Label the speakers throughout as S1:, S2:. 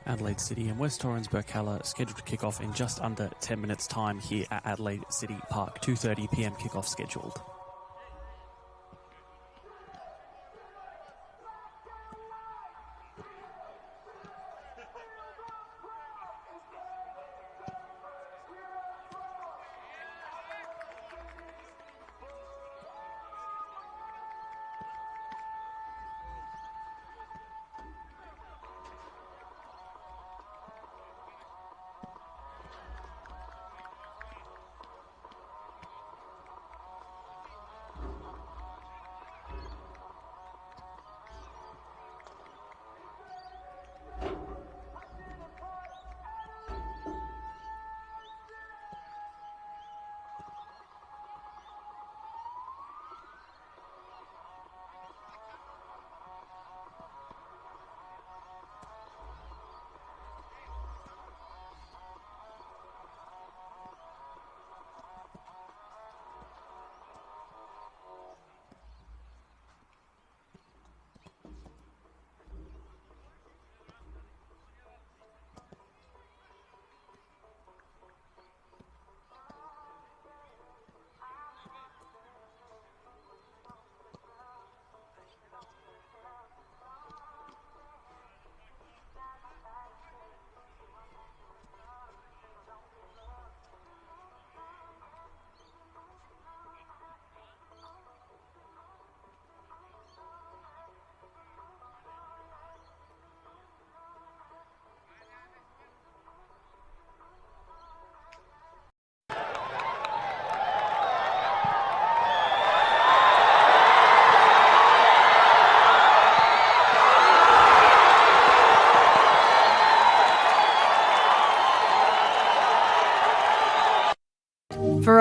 S1: Adelaide City and West Torrens Birkalla scheduled to kick off in just under 10 minutes' time here at Adelaide City Park. 2:30 p.m. kickoff scheduled.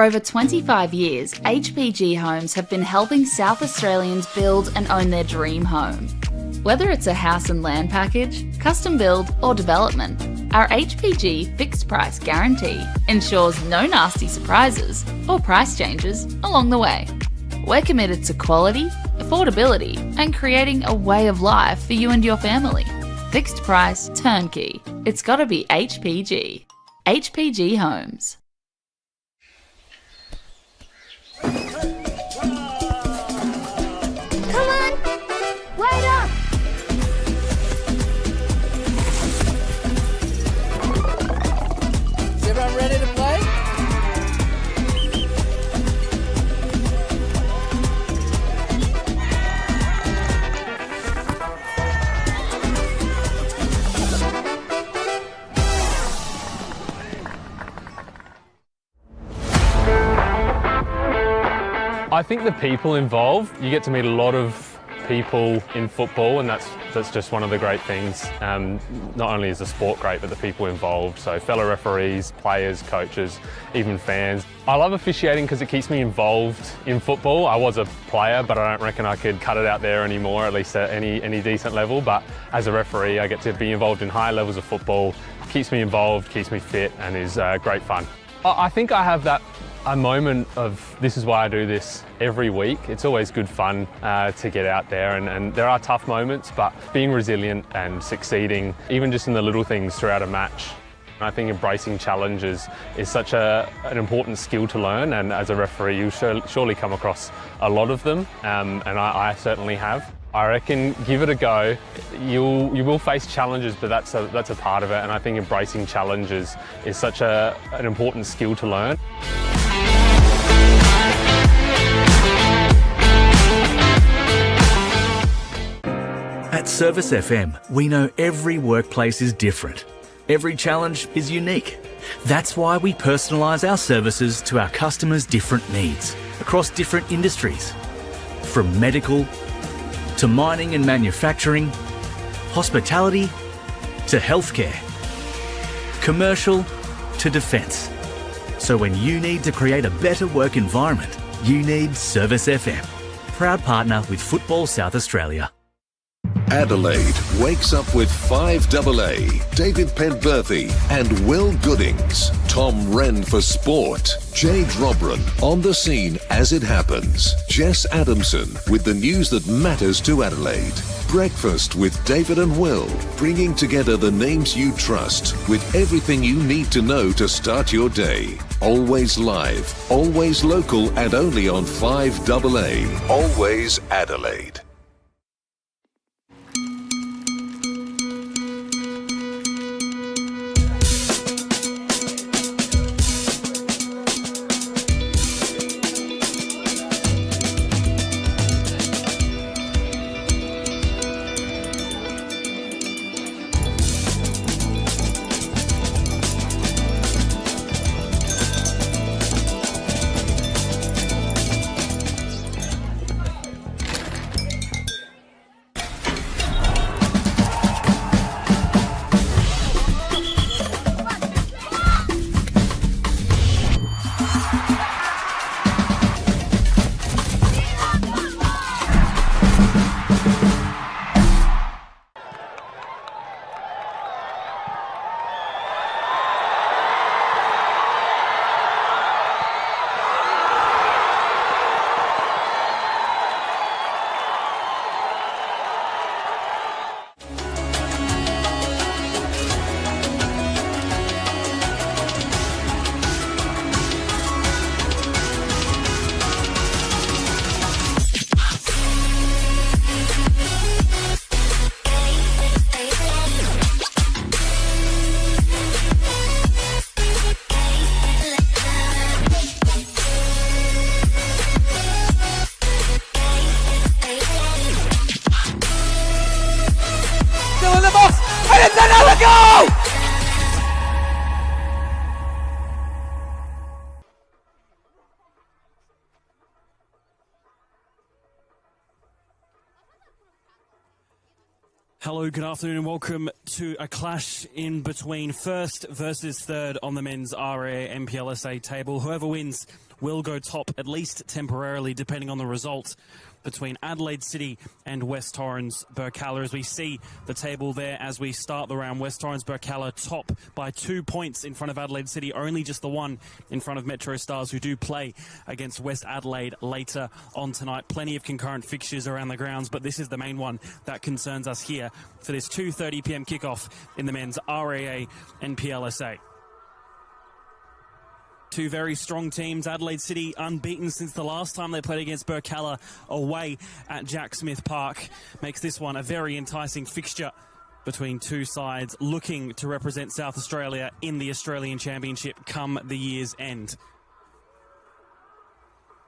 S2: over 25 years, HPG Homes have been helping South Australians build and own their dream home. Whether it's a house and land package, custom build or development, our HPG fixed price guarantee ensures no nasty surprises or price changes along the way. We're committed to quality, affordability and creating a way of life for you and your family. Fixed price, turnkey. It's gotta be HPG. HPG Homes.
S3: Come on! Wait up!
S4: Is everyone ready to play?
S5: I think the people involved, you get to meet a lot of people in football, and that's just one of the great things. Not only is the sport great, but the people involved. So fellow referees, players, coaches, even fans. I love officiating because it keeps me involved in football. I was a player, but I don't reckon I could cut it out there anymore, at least at any decent level. But as a referee, I get to be involved in high levels of football. Keeps me involved, keeps me fit, and is great fun. I think I have a moment of this is why I do this every week. It's always good fun to get out there, and there are tough moments, but being resilient and succeeding, even just in the little things throughout a match. I think embracing challenges is such an important skill to learn, and as a referee you surely come across a lot of them, and I certainly have. I reckon give it a go. You will face challenges, but that's a part of it, and I think embracing challenges is such an important skill to learn.
S6: At Service FM, we know every workplace is different. Every challenge is unique. That's why we personalise our services to our customers' different needs across different industries. From medical to mining and manufacturing, hospitality to healthcare, commercial to defence. So when you need to create a better work environment, you need Service FM. Proud partner with Football South Australia.
S7: Adelaide wakes up with 5AA, David Penberthy and Will Goodings, Tom Wren for sport, Jade Robran on the scene as it happens, Jess Adamson with the news that matters to Adelaide, Breakfast with David and Will, bringing together the names you trust with everything you need to know to start your day. Always live, always local and only on 5AA, always Adelaide.
S1: Hello, good afternoon and welcome to a clash in between first versus third on the men's RA NPLSA table. Whoever wins will go top, at least temporarily, depending on the result between Adelaide City and West Torrens Birkalla. As we see the table there as we start the round, West Torrens Birkalla top by 2 points in front of Adelaide City, only just the one in front of Metro Stars, who do play against West Adelaide later on tonight. Plenty of concurrent fixtures around the grounds, but this is the main one that concerns us here for this 2:30 p.m. kickoff in the men's RAA NPLSA. Two very strong teams. Adelaide City unbeaten since the last time they played against Birkalla away at Jack Smith Park. Makes this one a very enticing fixture between two sides looking to represent South Australia in the Australian Championship come the year's end.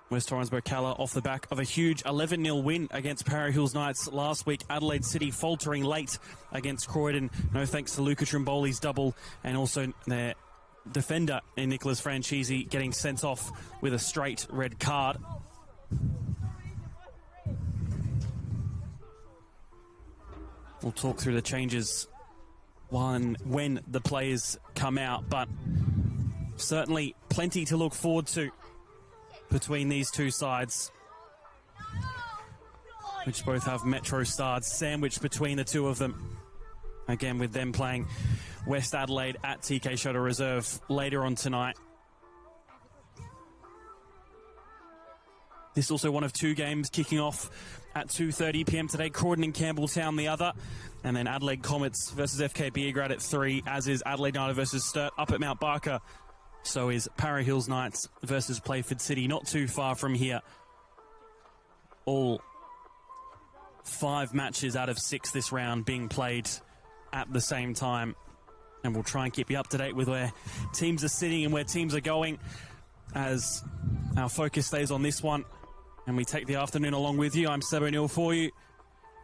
S1: West Torrens Birkalla off the back of a huge 11-0 win against Para Hills Knights last week. Adelaide City faltering late against Croydon. No thanks to Luca Trimboli's double, and also their defender in Nicholas Franchisi getting sent off with a straight red card. We'll talk through the changes when the players come out, but certainly plenty to look forward to between these two sides, which both have Metro Stars sandwiched between the two of them. Again, with them playing West Adelaide at TK Shota Reserve later on tonight. This is also one of two games kicking off at 2:30 p.m. today. Croydon and Campbelltown the other. And then Adelaide Comets versus FK Beergrad at 3, as is Adelaide United versus Sturt. Up at Mount Barker, so is Para Hills Knights versus Playford City. Not too far from here. All 5 matches out of 6 this round being played at the same time. And we'll try and keep you up to date with where teams are sitting and where teams are going as our focus stays on this one. And we take the afternoon along with you. I'm Seb O'Neill for you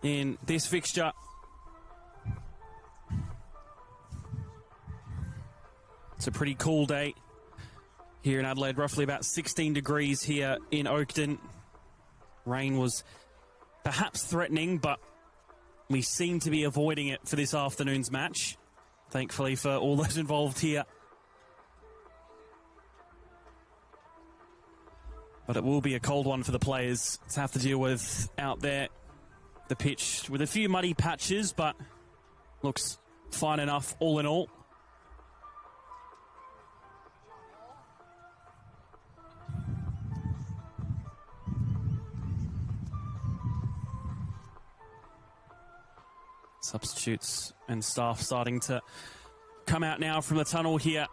S1: in this fixture. It's a pretty cool day here in Adelaide, roughly about 16 degrees here in Oakden. Rain was perhaps threatening, but we seem to be avoiding it for this afternoon's match, thankfully for all those involved here. But it will be a cold one for the players to have to deal with out there. The pitch with a few muddy patches, but looks fine enough all in all. Substitutes and staff starting to come out now from the tunnel here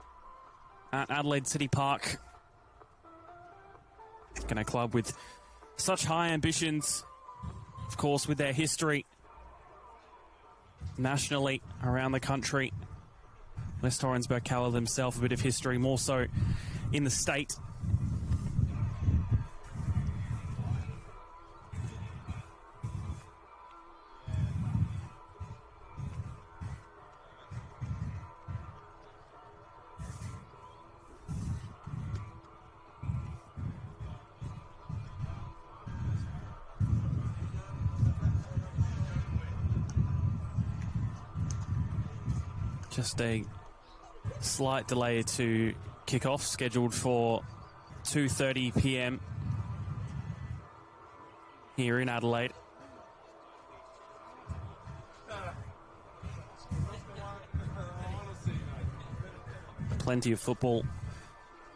S1: at Adelaide City Park. Again, a club with such high ambitions, of course, with their history nationally around the country. West Torrens Birkalla themselves, a bit of history, more so in the state. Just a slight delay to kick off, scheduled for 2:30 p.m. here in Adelaide. Plenty of football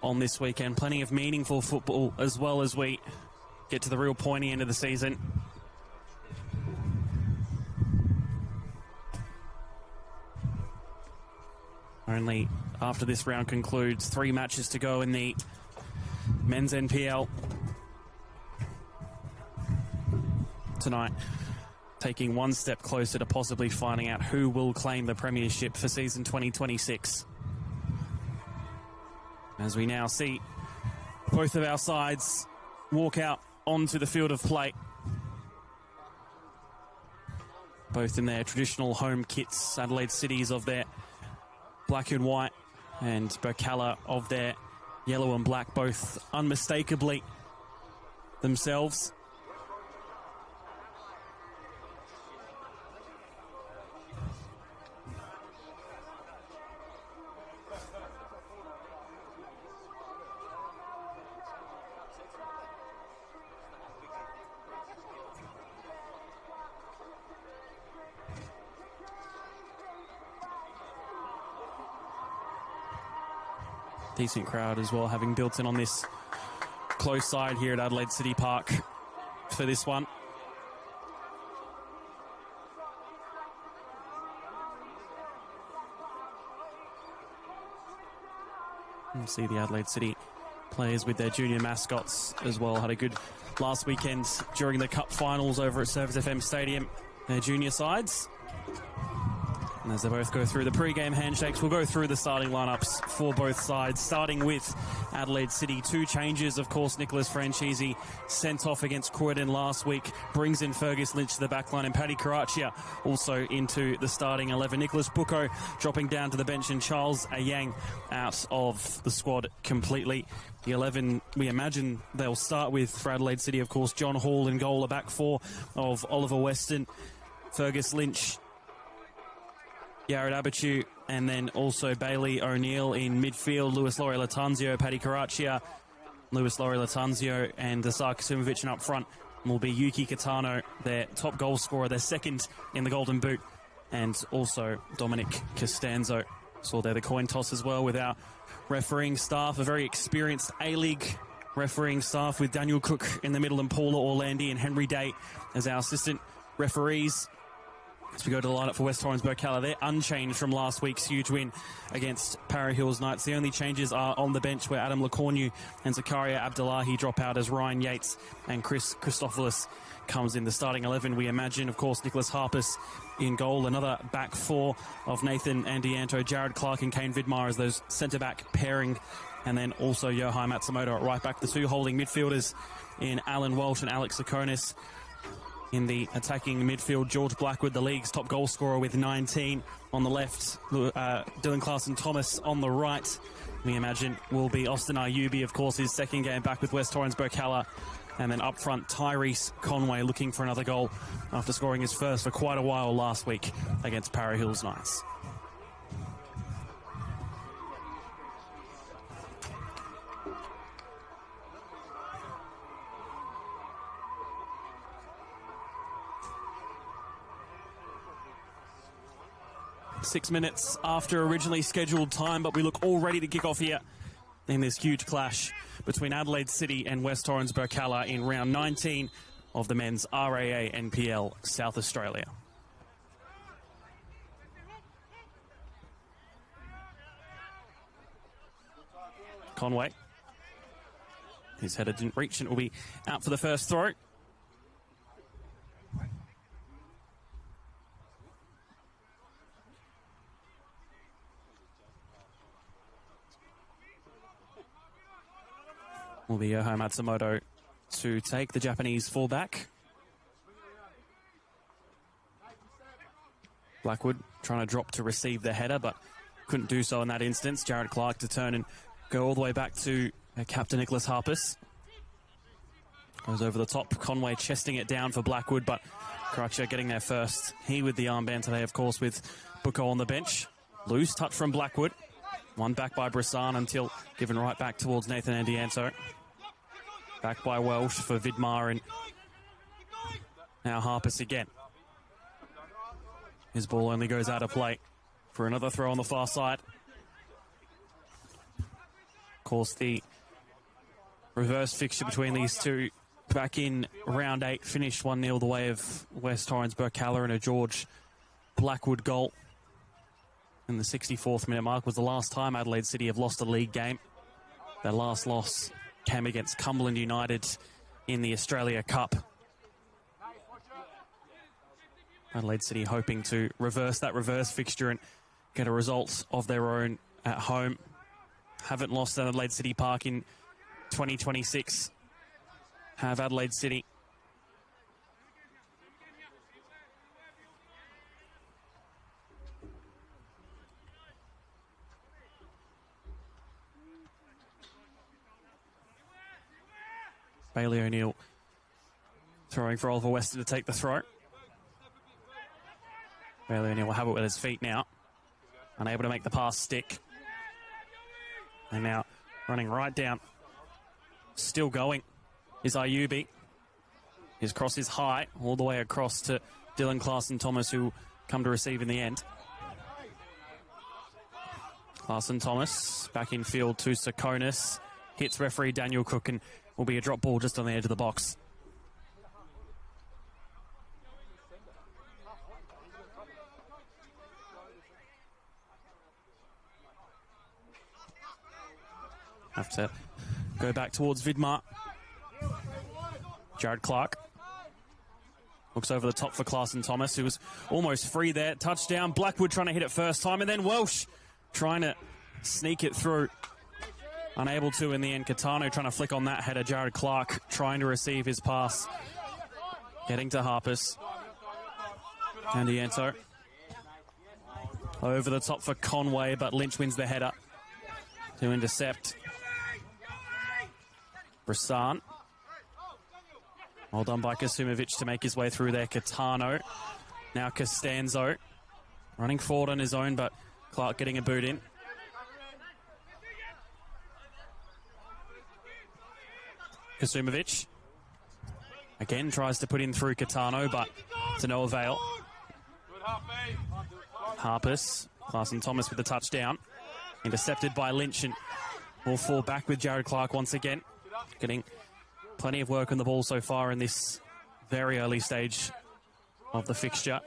S1: on this weekend, plenty of meaningful football as well as we get to the real pointy end of the season. Only after this round concludes, 3 matches to go in the men's NPL. Tonight, taking one step closer to possibly finding out who will claim the premiership for season 2026. As we now see both of our sides walk out onto the field of play. Both in their traditional home kits, Adelaide City's of their black and white, and Birkalla of their yellow and black, both unmistakably themselves. Decent crowd as well, having built in on this close side here at Adelaide City Park for this one. You see the Adelaide City players with their junior mascots as well. Had a good last weekend during the Cup finals over at Service FM Stadium, their junior sides. And as they both go through the pre-game handshakes, we'll go through the starting lineups for both sides, starting with Adelaide City. 2 changes, of course. Nicholas Franchisi sent off against Croydon last week, brings in Fergus Lynch to the backline, and Paddy Karachia also into the starting 11. Nicholas Bucco dropping down to the bench, and Charles Ayang out of the squad completely. The 11, we imagine they'll start with for Adelaide City, of course, John Hall in goal, a back 4 of Oliver Weston, Fergus Lynch, Jared Abichu, and then also Bailey O'Neill in midfield, Lewis Laurie Latanzio, Paddy Karachia, Lewis Laurie Latanzio, and Asar Kasimovic, and up front will be Yuki Kitano, their top goal scorer, their second in the Golden Boot, and also Dominic Costanzo. Saw there the coin toss as well with our refereeing staff, a very experienced A-League refereeing staff with Daniel Cook in the middle and Paula Orlandi and Henry Day as our assistant referees. As we go to the lineup for West Torrens Birkalla, they're unchanged from last week's huge win against Para Hills Knights. The only changes are on the bench, where Adam Lacornu and Zakaria Abdullahi drop out as Ryan Yates and Chris Christophoulos comes in the starting 11. We imagine, of course, Nicholas Harpus in goal, another back 4 of Nathan Andianto, Jared Clark and Kane Vidmar as those centre-back pairing, and then also Yohai Matsumoto at right back. The 2 holding midfielders in Alan Walsh and Alex Sakonis. In the attacking midfield, George Blackwood, the league's top goal scorer with 19. On the left, Dylan Clarkson-Thomas on the right. We imagine will be Austin Ayubi, of course, his second game back with West Torrens Birkalla. And then up front, Tyrese Conway looking for another goal after scoring his first for quite a while last week against Para Hills Knights. Six minutes after originally scheduled time, but we look all ready to kick off here in this huge clash between Adelaide City and West Torrens Birkalla in round 19 of the men's RAA NPL South Australia. Conway. His header didn't reach and it will be out for the first throw. Will be Yohai Matsumoto to take the Japanese fullback. Blackwood trying to drop to receive the header, but couldn't do so in that instance. Jared Clark to turn and go all the way back to captain Nicholas Harpus. Goes over the top. Conway chesting it down for Blackwood, but Karachia getting there first. He with the armband today, of course, with Bucco on the bench. Loose touch from Blackwood. One back by Brissan until given right back towards Nathan Andianto. Back by Welsh for Vidmar, and now Harpus again. His ball only goes out of play for another throw on the far side. Of course, the reverse fixture between these two back in round 8 finished 1-0 the way of West Torrens Birkalla, and a George Blackwood goal in the 64th minute mark was the last time Adelaide City have lost a league game. Their last loss came against Cumberland United in the Australia Cup. Adelaide City hoping to reverse that reverse fixture and get a result of their own at home. Haven't lost at Adelaide City Park in 2026. Have Adelaide City. Bailey O'Neill throwing for Oliver Weston to take the throw. Bailey O'Neill will have it with his feet now. Unable to make the pass stick. And now running right down. Still going is Ayubi. His cross is high all the way across to Dylan Clarkson-Thomas, who come to receive in the end. Clarkson Thomas back in field to Sakonis. Hits referee Daniel Cook and will be a drop ball just on the edge of the box. Have to go back towards Vidmar. Jared Clark looks over the top for Clarkson Thomas, who was almost free there. Touchdown. Blackwood trying to hit it first time, and then Welsh trying to sneak it through. Unable to in the end. Catano trying to flick on that header. Jared Clark trying to receive his pass. Getting to Harpus. And Iento. Over the top for Conway, but Lynch wins the header to intercept. Brissan. Well done by Kasumovic to make his way through there. Catano. Now Costanzo. Running forward on his own, but Clark getting a boot in. Kasumovic. Again tries to put in through Catano, but to no avail. Harpus. Clarkson Thomas with the touchdown. Intercepted by Lynch and will fall back with Jared Clark once again. Getting plenty of work on the ball so far in this very early stage of the fixture.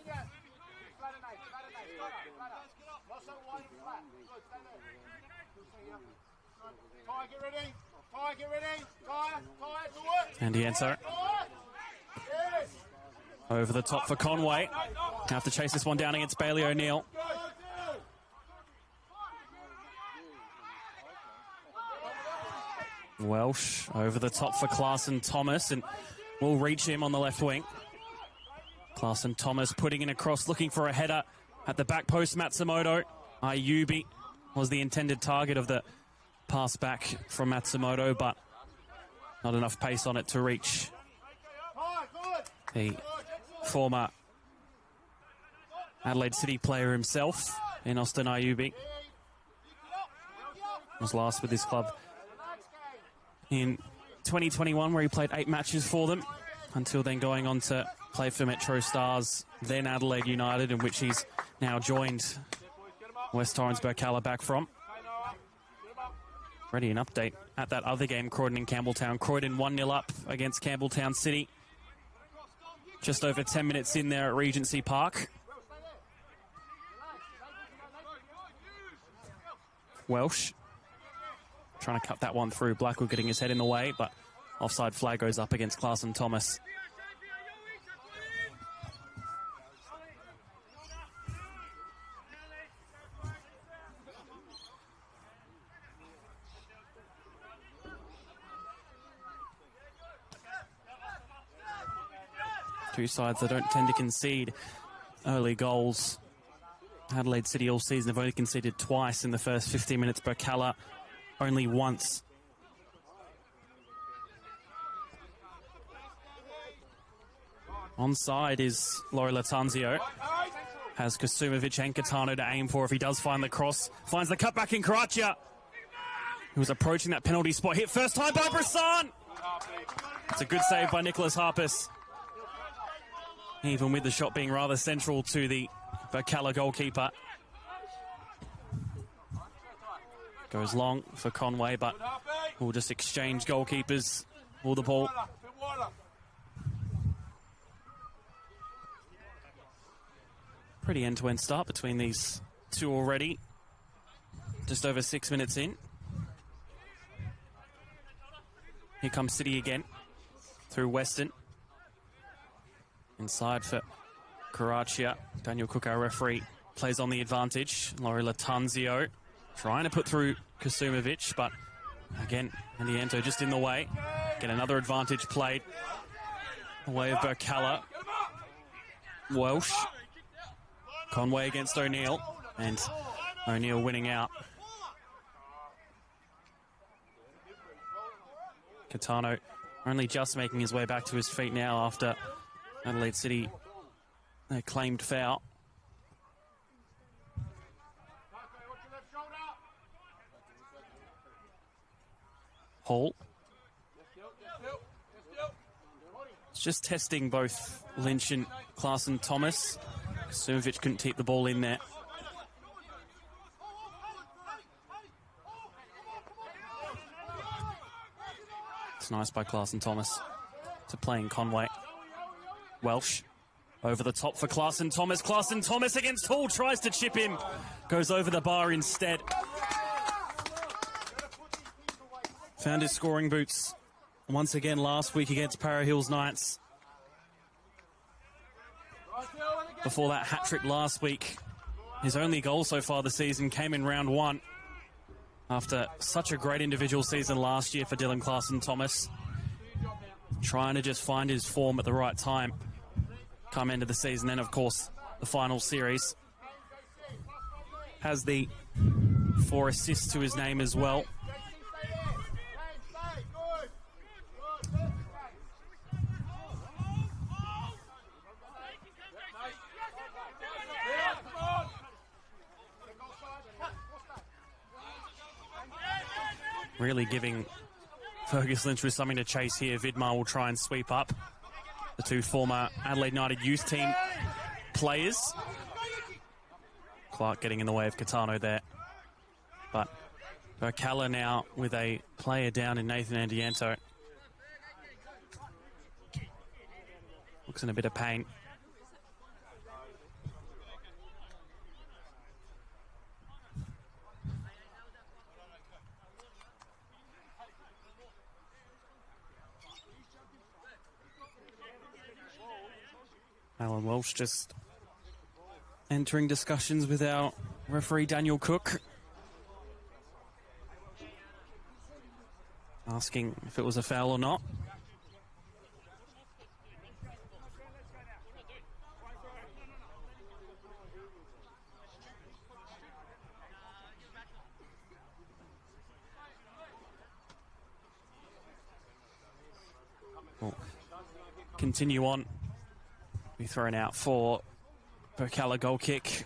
S1: And Iento. Over the top for Conway. Have to chase this one down against Bailey O'Neill. Welsh over the top for Clarkson Thomas and will reach him on the left wing. Clarkson Thomas putting in a cross, looking for a header at the back post. Matsumoto. Ayubi was the intended target of the pass back from Matsumoto, but not enough pace on it to reach the former Adelaide City player himself in Austin Ayubi. Was last with this club in 2021, where he played 8 matches for them, until then going on to play for Metro Stars, then Adelaide United, in which he's now joined West Torrens Birkalla back from. Ready, an update at that other game, Croydon and Campbelltown. Croydon 1-0 up against Campbelltown City. Just over 10 minutes in there at Regency Park. Welsh trying to cut that one through. Blackwood getting his head in the way, but offside flag goes up against Clarkson Thomas. Two sides that don't tend to concede early goals. Adelaide City all season have only conceded twice in the first 15 minutes. Birkalla only once. Onside is Laurie Latanzio. Has Kasumovic and Catano to aim for if he does find the cross. Finds the cutback in Karachia, who was approaching that penalty spot. Hit first time by Brissan. It's a good save by Nicholas Harpus. Even with the shot being rather central to the Birkalla goalkeeper. Goes long for Conway, but we'll just exchange goalkeepers for the ball. Pretty end-to-end start between these two already. Just over 6 minutes in. Here comes City again through Weston. Inside for Karachia. Daniel Cook, our referee, plays on the advantage. Laurie Latanzio trying to put through Kasumovic, but again, Iento just in the way. Get another advantage played. Away of Birkalla. Welsh. Conway against O'Neill, and O'Neill winning out. Catano only just making his way back to his feet now after Adelaide City claimed foul. Hall. It's just testing both Lynch and Clarkson Thomas. Kasumovic couldn't keep the ball in there. It's nice by Clarkson Thomas to play in Conway. Welsh over the top for Clarkson Thomas. Clarkson Thomas against Hall, tries to chip in. Goes over the bar instead. Found his scoring boots once again last week against Para Hills Knights. Before that hat-trick last week, his only goal so far this season came in round 1 after such a great individual season last year for Dylan Clarkson Thomas. Trying to just find his form at the right time come into the season. Then, of course, the final series has the 4 assists to his name as well. Really giving Fergus Lynch with something to chase here. Vidmar will try and sweep up. The 2 former Adelaide United youth team players. Clark getting in the way of Catano there. But Birkalla now with a player down in Nathan Andianto. Looks in a bit of pain. Alan Welsh just entering discussions with our referee Daniel Cook, asking if it was a foul or not. We'll continue on. Be thrown out for Birkalla goal kick.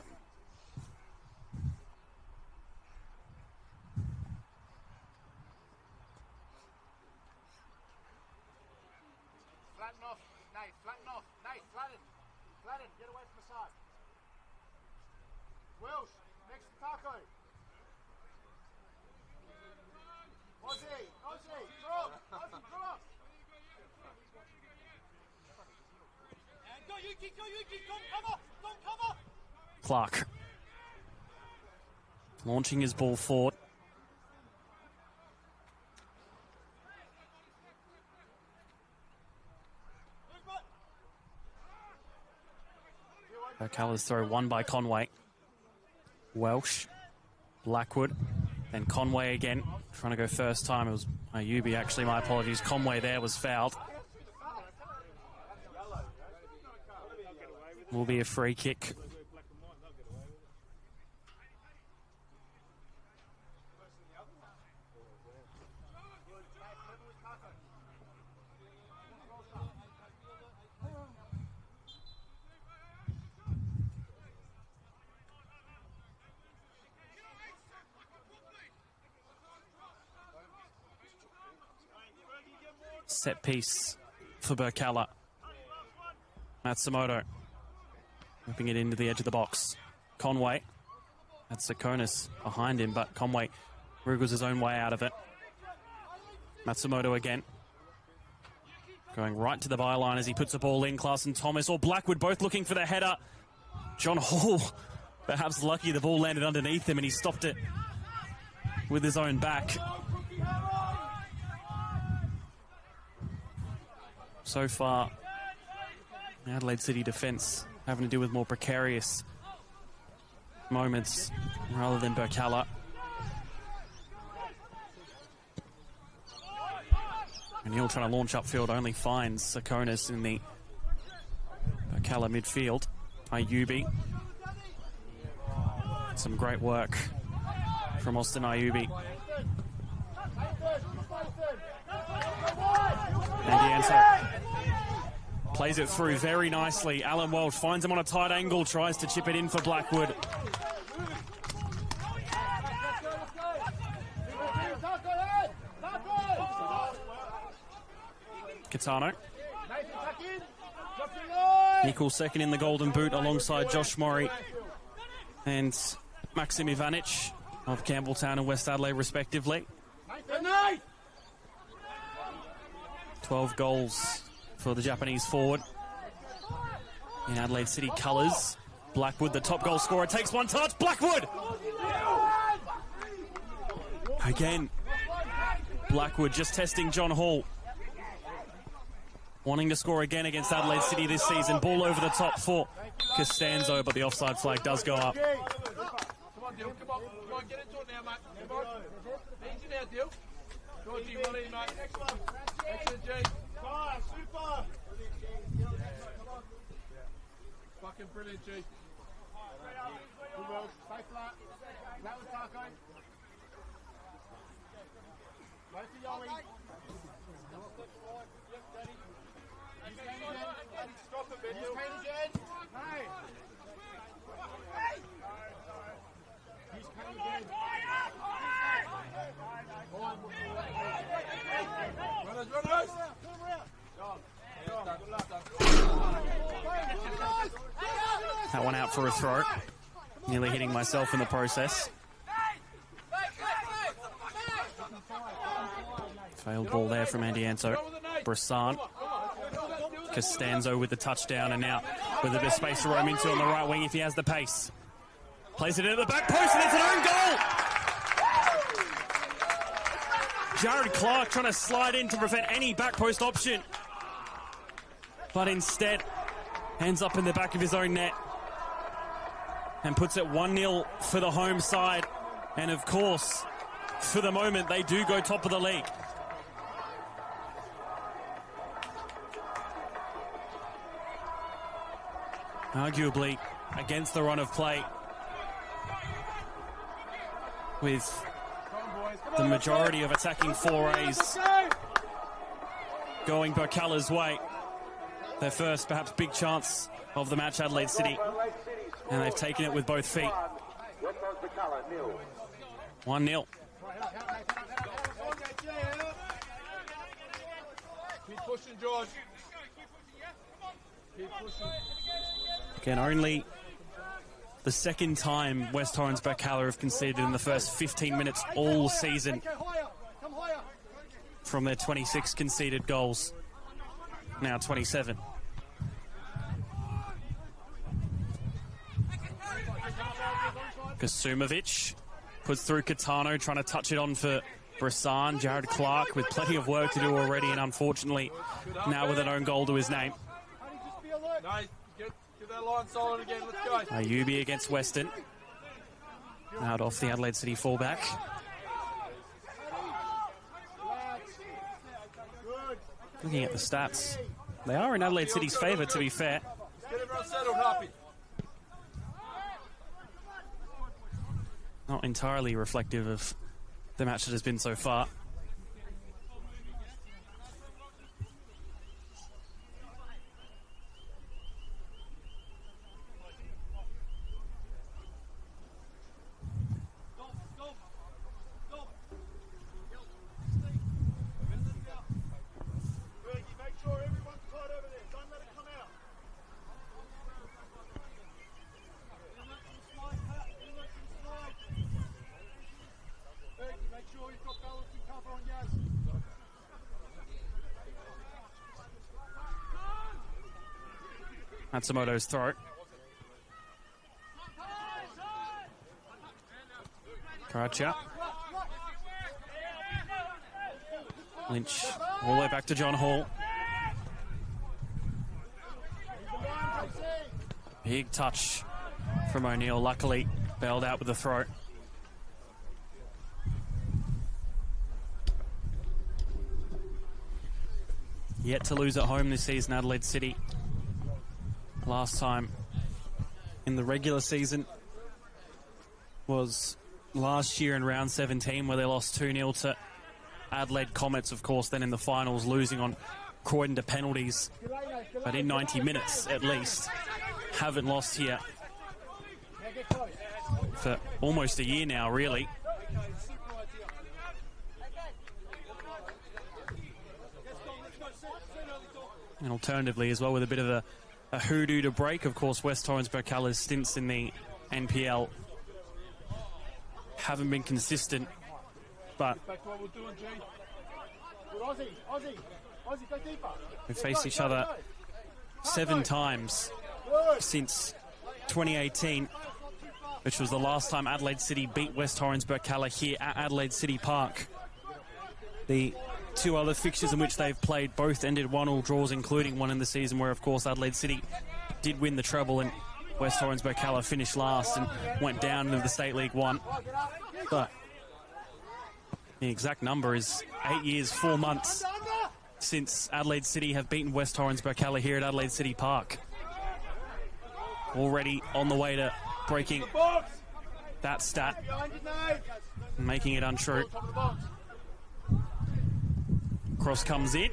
S4: Flatten off, Nate, flatten off, Nate, flatten, get away from the side. Welsh, next to Taco. Aussie, drop.
S1: Clark launching his ball forward. Birkalla's throw won by Conway. Welsh, Blackwood, then Conway again. Trying to go first time. It was Ayubi, actually, my apologies. Conway there was fouled. Will be a free kick. Set piece for Birkalla. Matsumoto whipping it into the edge of the box. Conway. That's Sakonis behind him, but Conway wriggles his own way out of it. Matsumoto again. Going right to the byline as he puts the ball in. Clarkson Thomas or Blackwood both looking for the header. John Hall, perhaps lucky the ball landed underneath him and he stopped it with his own back. So far, Adelaide City defence having to deal with more precarious moments rather than Birkalla. And Neil trying to launch upfield only finds Sakonis in the Birkalla midfield. Ayubi. Some great work from Austin Ayubi. Andianto plays it through very nicely. Alan Welsh finds him on a tight angle, tries to chip it in for Blackwood. Catano. Equal second in the Golden Boot alongside Josh Murray and Maxim Ivanic of Campbelltown and West Adelaide respectively. 12 goals for the Japanese forward. In Adelaide City colours, Blackwood, the top goal scorer, takes one touch. Blackwood! Again, Blackwood just testing John Hall. Wanting to score again against Adelaide City this season. Ball over the top for Costanzo, but the offside flag does go up.
S4: Come on, Dill. Come on, get into it now, mate. Come on. Easy now, Dill. Go on, G. Well in, mate. Excellent, G. Super. Fucking brilliant, G. Good work. Stay flat. That was Taco. Wait for Yowie. Stop a bit. He's paid again. Hey. He's paid again. Runners.
S1: That one out for a throw. Nearly hitting myself in the process. Failed ball there from Andianto. Brissan. Costanzo with the touchdown, and now with a bit of space to roam into on the right wing if he has the pace. Plays it into the back post, and it's an own goal! Jared Clark trying to slide in to prevent any back post option. But instead, ends up in the back of his own net. And puts it 1-0 for the home side. And of course, for the moment, they do go top of the league. Arguably against the run of play, with the majority of attacking forays going Birkalla's way. Their first, perhaps, big chance of the match, Adelaide City. And they've taken it with both feet. 1-0.
S4: Keep pushing, George. Keep pushing.
S1: Again, only the second time West Torrens Birkalla have conceded in the first 15 minutes all season from their 26 conceded goals. Now 27. Kasumovic puts through Catano, trying to touch it on for Brissan. Jared Clark with plenty of work to do already, and unfortunately now with an own goal to his name.
S4: Nice. Get that line solid again. Let's go.
S1: Ayubi against Weston. Out off the Adelaide City fullback. Looking at the stats, they are in Adelaide City's favour, to be fair.
S4: Get everyone settled, Happy.
S1: Not entirely reflective of the match that has been so far. Matsumoto's throw. Karacha. Lynch all the way back to John Hall. Big touch from O'Neill, luckily bailed out with the throw. Yet to lose at home this season, Adelaide City. Last time in the regular season was last year in round 17, where they lost 2-0 to Adelaide Comets, of course, then in the finals losing on Croydon to penalties. But in 90 minutes at least, haven't lost here for almost a year now, really. And alternatively as well, with a bit of a hoodoo to break, of course, West Torrens Birkalla's stints in the NPL haven't been consistent, but
S4: Back to what we're doing, G. Good Aussie.
S1: We've faced each other 7 times since 2018, which was the last time Adelaide City beat West Torrens Birkalla here at Adelaide City Park. The 2 other fixtures in which they've played both ended 1-1 draws, including one in the season where, of course, Adelaide City did win the treble and West Torrens Birkalla finished last and went down into the State League 1. But the exact number is 8 years, 4 months since Adelaide City have beaten West Torrens Birkalla here at Adelaide City Park. Already on the way to breaking that stat and making it untrue. Cross comes in.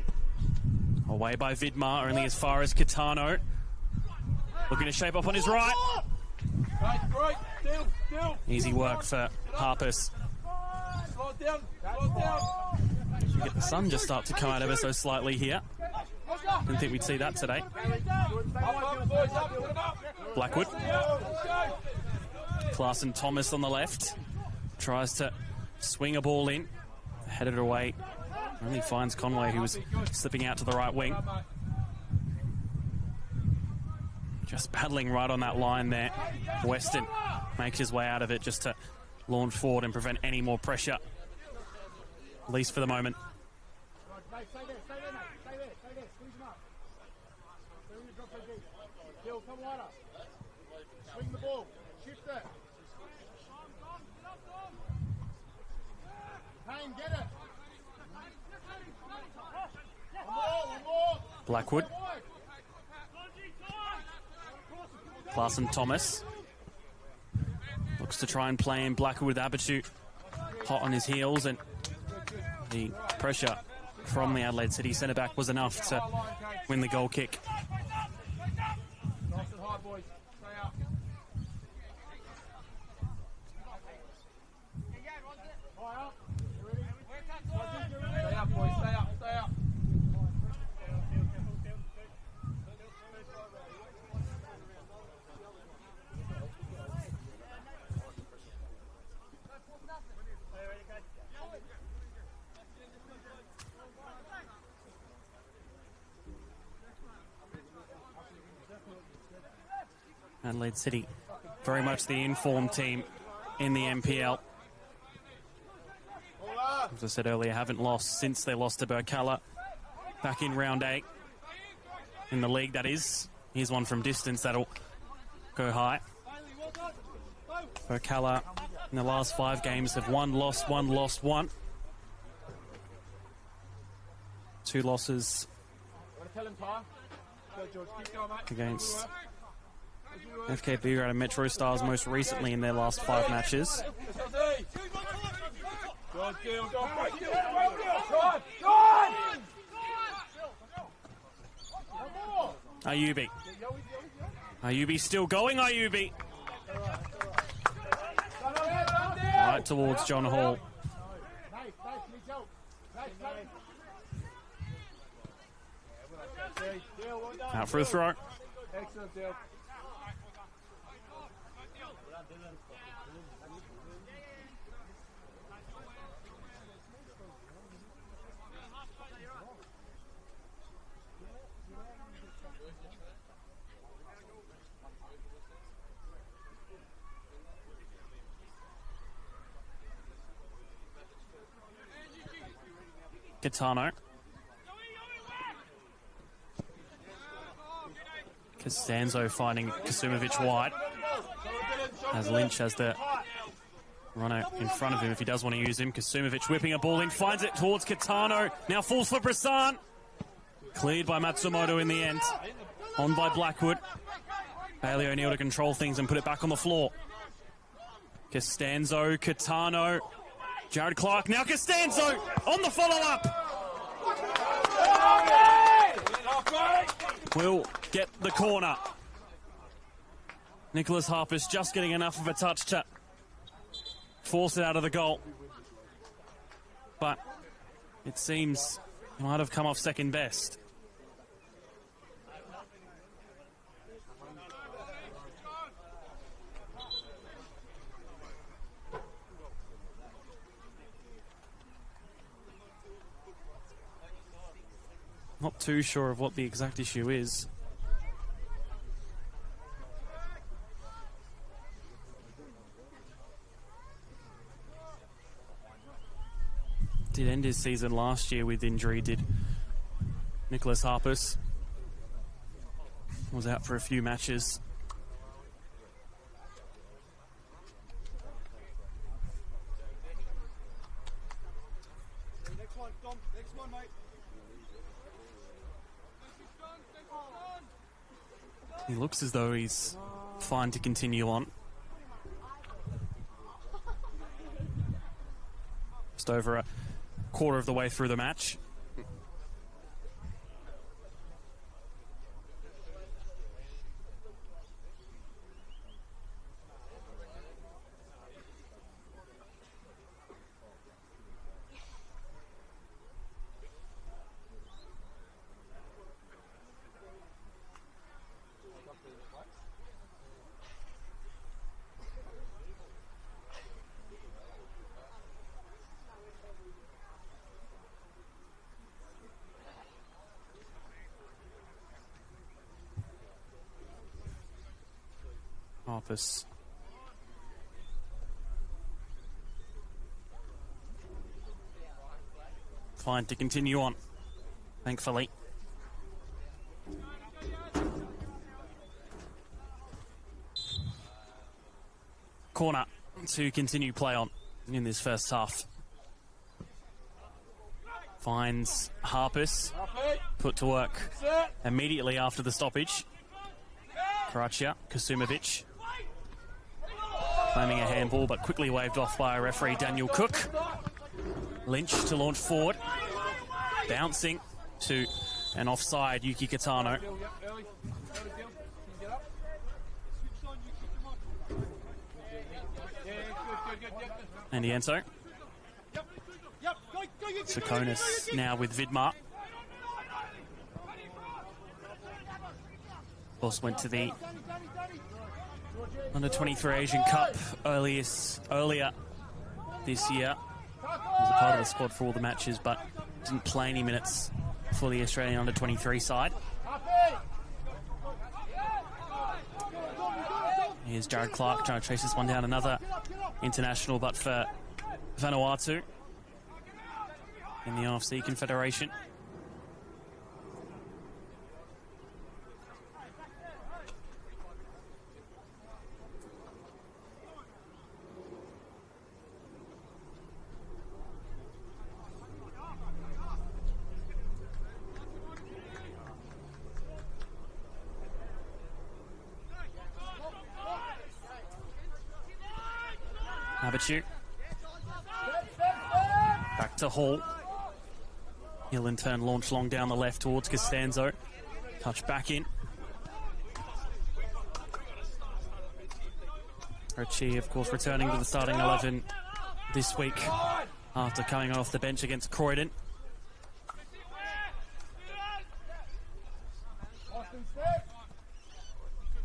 S1: Away by Vidmar, only as far as Catano. Looking to shape up on his right. Easy work for Harpus. You get the sun just start to come out ever so slightly here. Didn't think we'd see that today. Blackwood. Clarkson Thomas on the left. Tries to swing a ball in. Headed away. Only finds Conway, who was slipping out to the right wing. Just battling right on that line there. Weston makes his way out of it just to launch forward and prevent any more pressure. At least for the moment.
S4: Swing the ball. Shift it. Payne, get it. One more.
S1: Blackwood. Clarkson Thomas. Looks to try and play in Blackwood with Abitu hot on his heels, and the pressure from the Adelaide City centre-back was enough to win the goal kick.
S4: Nice and high, boys. Stay up. High up. Stay up, boys. Stay up. Stay up.
S1: Adelaide City, very much the informed team in the NPL. As I said earlier, haven't lost since they lost to Birkalla back in round 8 in the league, that is. Here's one from distance that'll go high. Birkalla in the last 5 games have 1 lost, 1 lost, 1. 2 losses against FKB Grad and Metro Stars most recently in their last 5 matches. Ayubi. Ayubi still going, Ayubi. Right towards John Hall. Out for a throw.
S4: Excellent, Dale.
S1: Catano. Costanzo finding Kasumovic wide. As Lynch has the runner in front of him if he does want to use him. Kasumovic whipping a ball in, finds it towards Catano. Now falls for Brissan. Cleared by Matsumoto in the end. On by Blackwood. Bailey O'Neill to control things and put it back on the floor. Costanzo, Catano. Jared Clark, now Costanzo on the follow-up. Will get the corner. Nicholas Harpus just getting enough of a touch to force it out of the goal. But it seems he might have come off second best. Not too sure of what the exact issue is. Did end his season last year with injury, did Nicholas Harpus. Was out for a few matches.
S4: Next one, Dom. Next one, mate.
S1: He looks as though he's fine to continue on. Just over a quarter of the way through the match. Harpus. Fine to continue on, thankfully. Corner to continue play on in this first half. Finds Harpus, put to work immediately after the stoppage. Karacia, Kasumovic. Claiming a handball, but quickly waved off by referee Daniel Cook. Lynch to launch forward. Bouncing to an offside Yuki Kitano. And Iento. Sakonis now with Vidmar. Of course, went to the Under-23 Asian Cup earlier this year. Was a part of the squad for all the matches, but didn't play any minutes for the Australian Under-23 side. Here's Jared Clark trying to chase this one down. Another international, but for Vanuatu in the RFC Confederation. Abichu. Back to Hall. He'll in turn launch long down the left towards Costanzo. Touch back in. Richie, of course, returning to the starting 11 this week after coming off the bench against Croydon.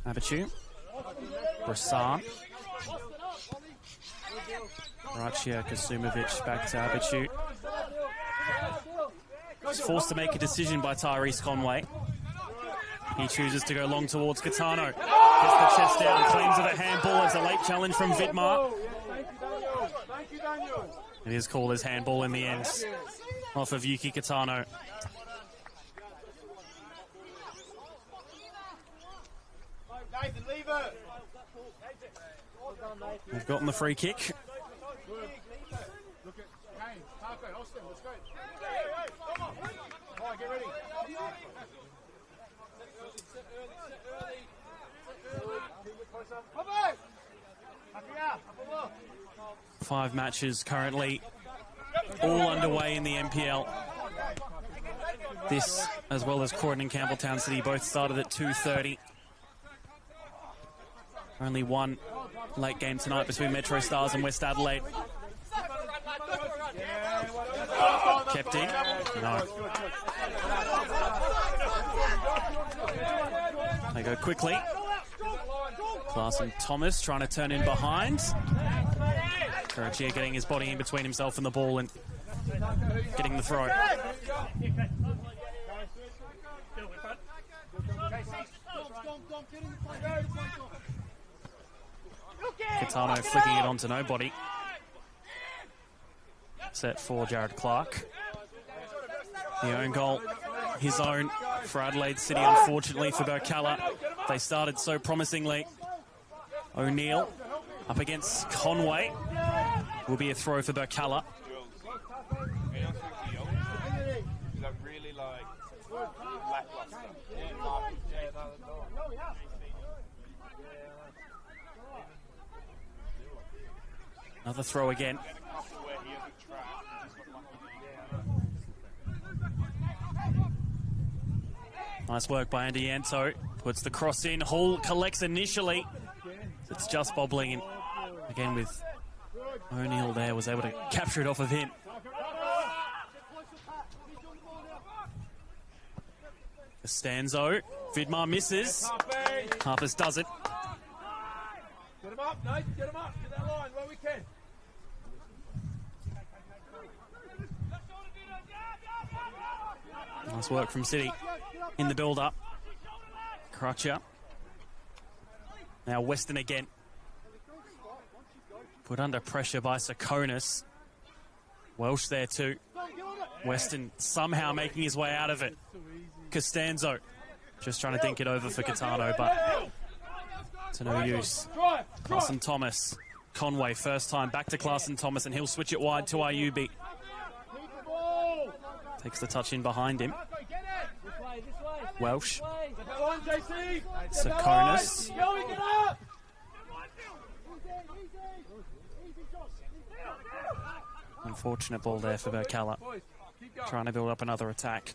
S1: Abichu. Brissan. Karacia, Kasumovic back to Abichu. He's forced to make a decision by Tyrese Conway. He chooses to go long towards Kitano. Gets the chest down, claims of a handball. It's a late challenge from Vidmar. It is called as handball in the end, off of Yuki Kitano. They've gotten the free kick. Five matches currently, all underway in the NPL. This, as well as Croydon and Campbelltown City, both started at 2:30. Only one late game tonight between Metro Stars and West Adelaide. Kept in? No. They go quickly. Clarkson Thomas trying to turn in behind. Karacia getting his body in between himself and the ball and getting the throw. Catano flicking it onto nobody. Set for Jared Clark. The own goal, his own for Adelaide City, unfortunately for Birkalla. They started so promisingly. O'Neill up against Conway. Will be a throw for Birkalla. Another throw again. Nice work by Andy Anto. Puts the cross in. Hall collects initially. It's just bobbling in. Again with O'Neill there, was able to capture it off of him. Costanzo. Vidmar misses. Harpers does it.
S4: Get him up, Nate. Get him up. Get that line where we can.
S1: Nice work from City in the build-up. Crutcher. Now Weston again. Put under pressure by Sakonis. Welsh there too. Weston somehow making his way out of it. Costanzo just trying to dink it over for Catano, but to no use. Clarson Thomas. Conway first time back to Clarson Thomas, and he'll switch it wide to Ayubi. Takes the touch in behind him. Welsh. Sakonis. Unfortunate ball there for Birkalla. Trying to build up another attack.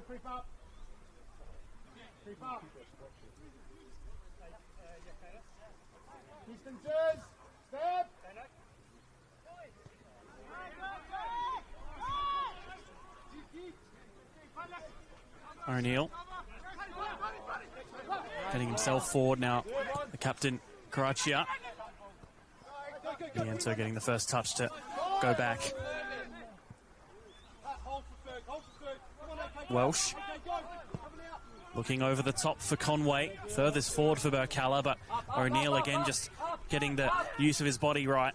S4: Creep up. Creep up. Distances. Step.
S1: O'Neill getting himself forward now. The captain, Karachia. Niento getting the first touch to go back. Welsh looking over the top for Conway. Furthest forward for Birkalla, but O'Neill again just getting the use of his body right.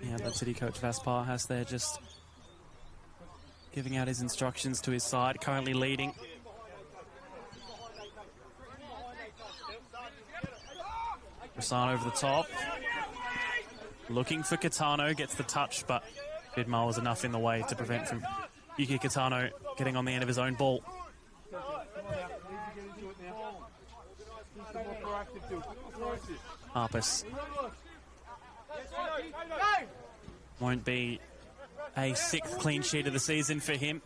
S1: Yeah, the City coach Vaspar has there just giving out his instructions to his side, currently leading. Rasan over the top. Looking for Catano, gets the touch, but Vidmar was enough in the way to prevent from Yuki Catano getting on the end of his own ball. Harpus. Won't be a 6th clean sheet of the season for him.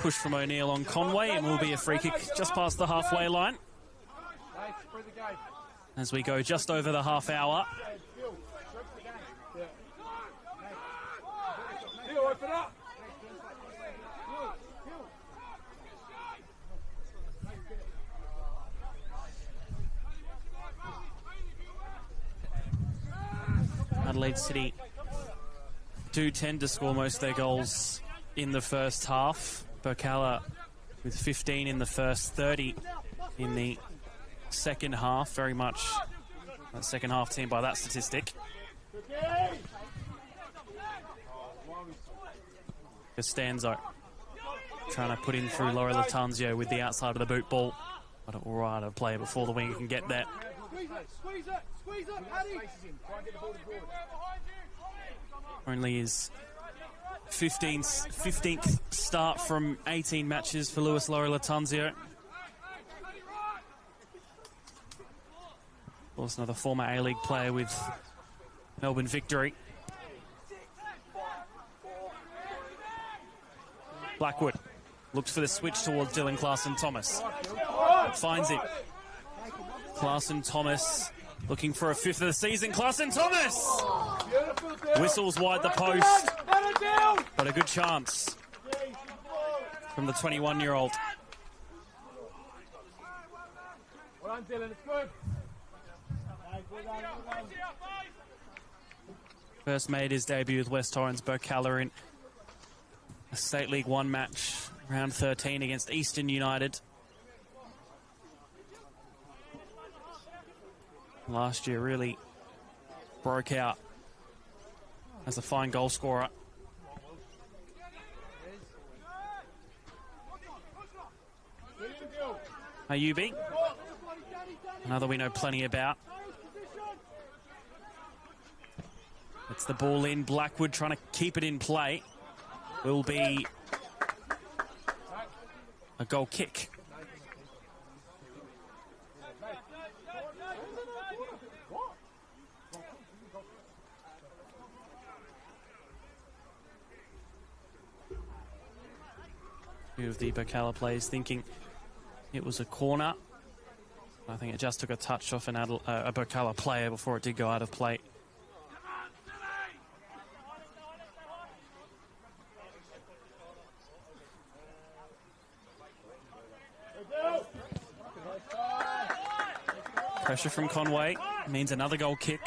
S1: Push from O'Neill on Conway, and will be a free kick just past the halfway line. As we go just over the half hour. Adelaide City do tend to score most of their goals in the first half. Birkalla with 15 in the first, 30 in the second half. Very much a second half team by that statistic. Costanzo trying to put in through Laurie Latanzio with the outside of the boot ball. But all right, a play before the winger can get there. Only his 15th start from 18 matches for Lewis Laurie Latanzio. Also another former A-League player with Melbourne Victory. Blackwood looks for the switch towards Dylan Clarson Thomas. Finds him. Clarson Thomas Looking for a fifth of the season. Clarkson Thomas!
S4: Beautiful, Dale.
S1: Whistles wide the post.
S4: Let it down.
S1: But a good chance from the 21-year-old.
S4: Well done, Dylan. It's good.
S1: First made his debut with West Torrens Birkalla in a State League 1 match, round 13 against Eastern United. Last year really broke out as a fine goal scorer. Ayubi, another we know plenty about. It's the ball in. Blackwood trying to keep it in play. Will be a goal kick. Few of the Birkalla players thinking it was a corner. I think it just took a touch off a Birkalla player before it did go out of play. Pressure from Conway means another goal kick.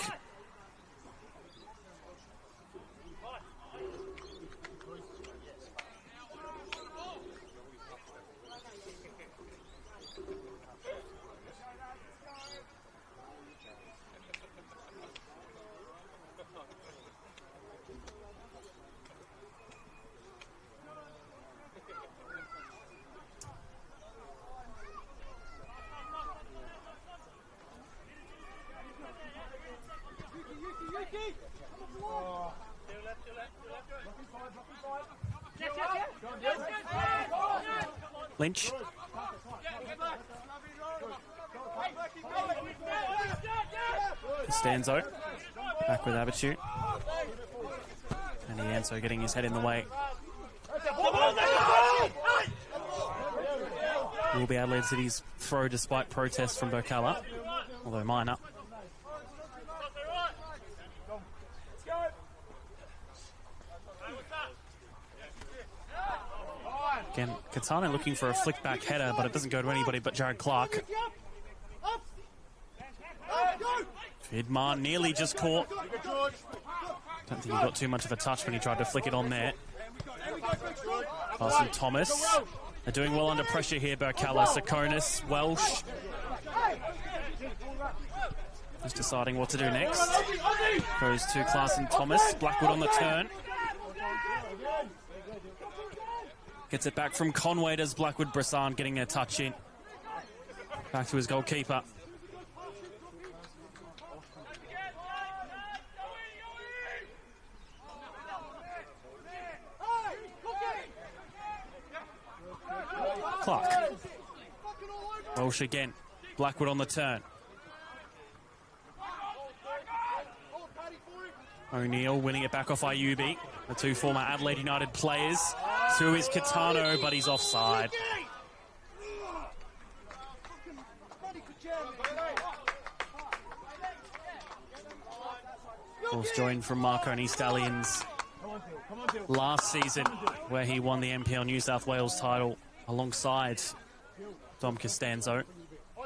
S1: Lynch. Costanzo back with Abitu. And Ianso getting his head in the way. Will be Adelaide City's throw despite protests from Birkalla, although minor. Again, Katana looking for a flick back header, but it doesn't go to anybody but Jared Clark. Vidmar nearly just caught. Don't think he got too much of a touch when he tried to flick it on there. Carson Thomas. They're doing well under pressure here, Birkalla. Sakonis, Welsh. Just deciding what to do next. Goes to Clarkson Thomas. Blackwood on the turn. Gets it back from Conway. Does Blackwood. Brissan getting a touch in. Back to his goalkeeper. Clark. Welsh again. Blackwood on the turn. O'Neill winning it back off Ayubi. The two former Adelaide United players. Through his Katano, but he's offside. Of course, joined from Marconi Stallions last season, where he won the NPL New South Wales title alongside Dom Costanzo,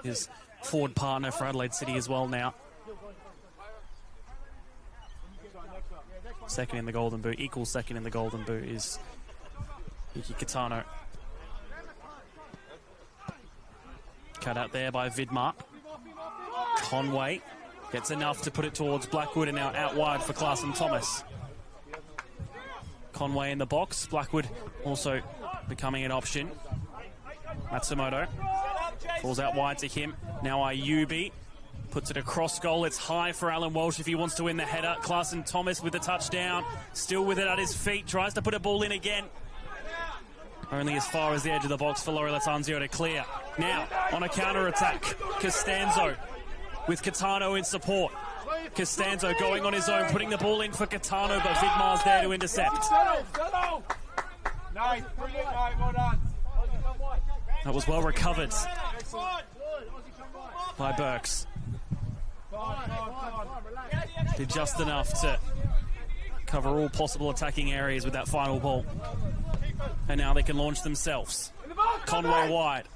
S1: his forward partner for Adelaide City as well now. Second in the Golden Boot, equal second in the Golden Boot is Iki Katano. Cut out there by Vidmar. Conway gets enough to put it towards Blackwood, and now out wide for Clarkson Thomas. Conway in the box. Blackwood also becoming an option. Matsumoto falls out wide to him. Now Ayubi puts it across goal. It's high for Alan Walsh if he wants to win the header. Clarkson Thomas with the touchdown. Still with it at his feet. Tries to put a ball in again. Only as far as the edge of the box for Laurie Latanzio to clear. Now, on a counter-attack, Costanzo with Katano in support. Costanzo going on his own, putting the ball in for Katano, but Vidmar's there to intercept.
S4: Nice, brilliant, mate, well done.
S1: That was well recovered by Burks. Did just enough to cover all possible attacking areas with that final ball. And now they can launch themselves. Conway wide.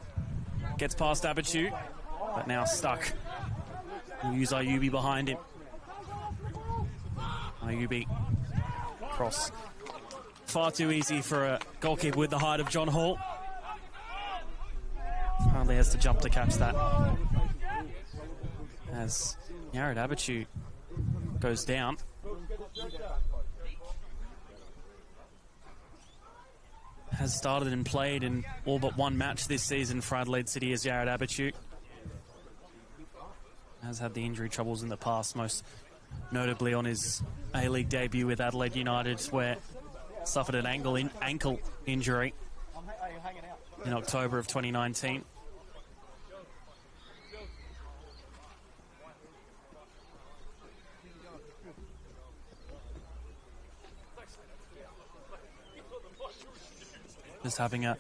S1: Gets past Abichu, but now stuck. We'll use Ayubi behind him. Ayubi cross. Far too easy for a goalkeeper with the height of John Hall. Hardly has to jump to catch that. As Yared Abichu goes down. Has started and played in all but one match this season for Adelaide City as Yared Abichu. Has had the injury troubles in the past, most notably on his A-League debut with Adelaide United, where suffered an ankle injury in October of 2019. Just having a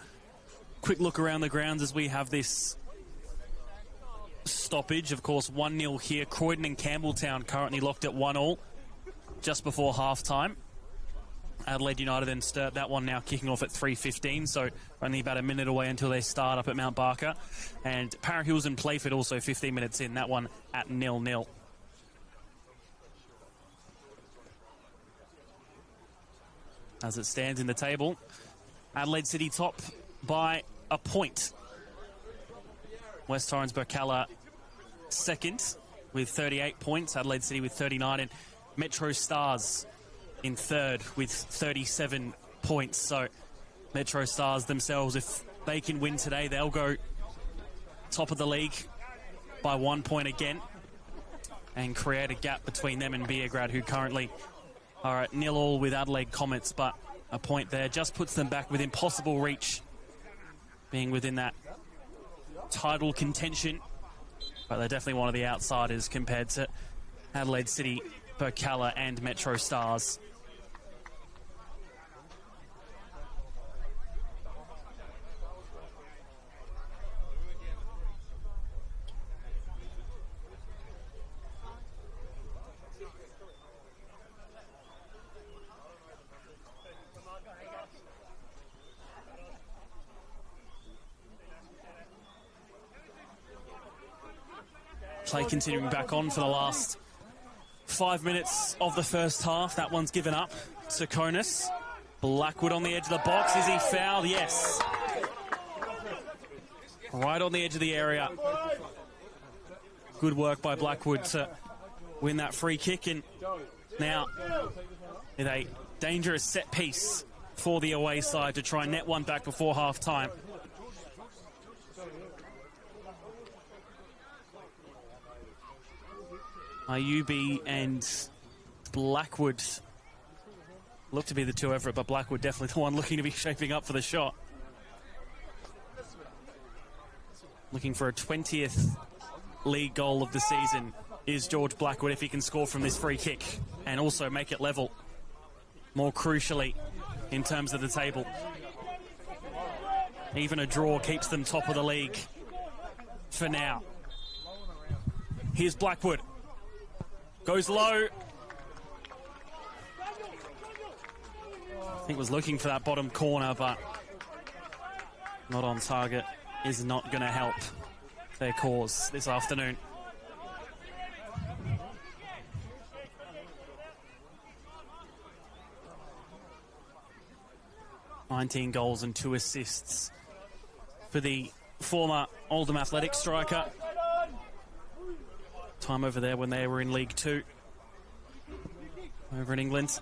S1: quick look around the grounds as we have this stoppage. Of course, 1-0 here. Croydon and Campbelltown currently locked at 1-1 just before half-time. Adelaide United and Sturt, that one now kicking off at 3:15, so only about a minute away until they start up at Mount Barker. And Para Hills and Playford also 15 minutes in, that one at 0-0. As it stands in the table, Adelaide City top by a point. West Torrens Birkalla second with 38 points. Adelaide City with 39. And Metro Stars in third with 37 points. So Metro Stars themselves, if they can win today, they'll go top of the league by 1 point again and create a gap between them and Beograd, who currently are at 0-0 with Adelaide Comets, but a point there just puts them back within possible reach, being within that title contention. But they're definitely one of the outsiders compared to Adelaide City, Birkalla and Metro Stars. Play continuing back on for the last 5 minutes of the first half. That one's given up to Conus. Blackwood on the edge of the box. Is he fouled? Yes. Right on the edge of the area. Good work by Blackwood to win that free kick. And now with a dangerous set piece for the away side to try and net one back before half time. Ayubi and Blackwood look to be the two effort, but Blackwood definitely the one looking to be shaping up for the shot. Looking for a 20th league goal of the season is George Blackwood if he can score from this free kick and also make it level, more crucially in terms of the table. Even a draw keeps them top of the league for now. Here's Blackwood. Goes low. I think was looking for that bottom corner, but not on target. Is not going to help their cause this afternoon. $19 goals and 2 assists for the former Oldham Athletic striker. Time over there when they were in League 2 over in England.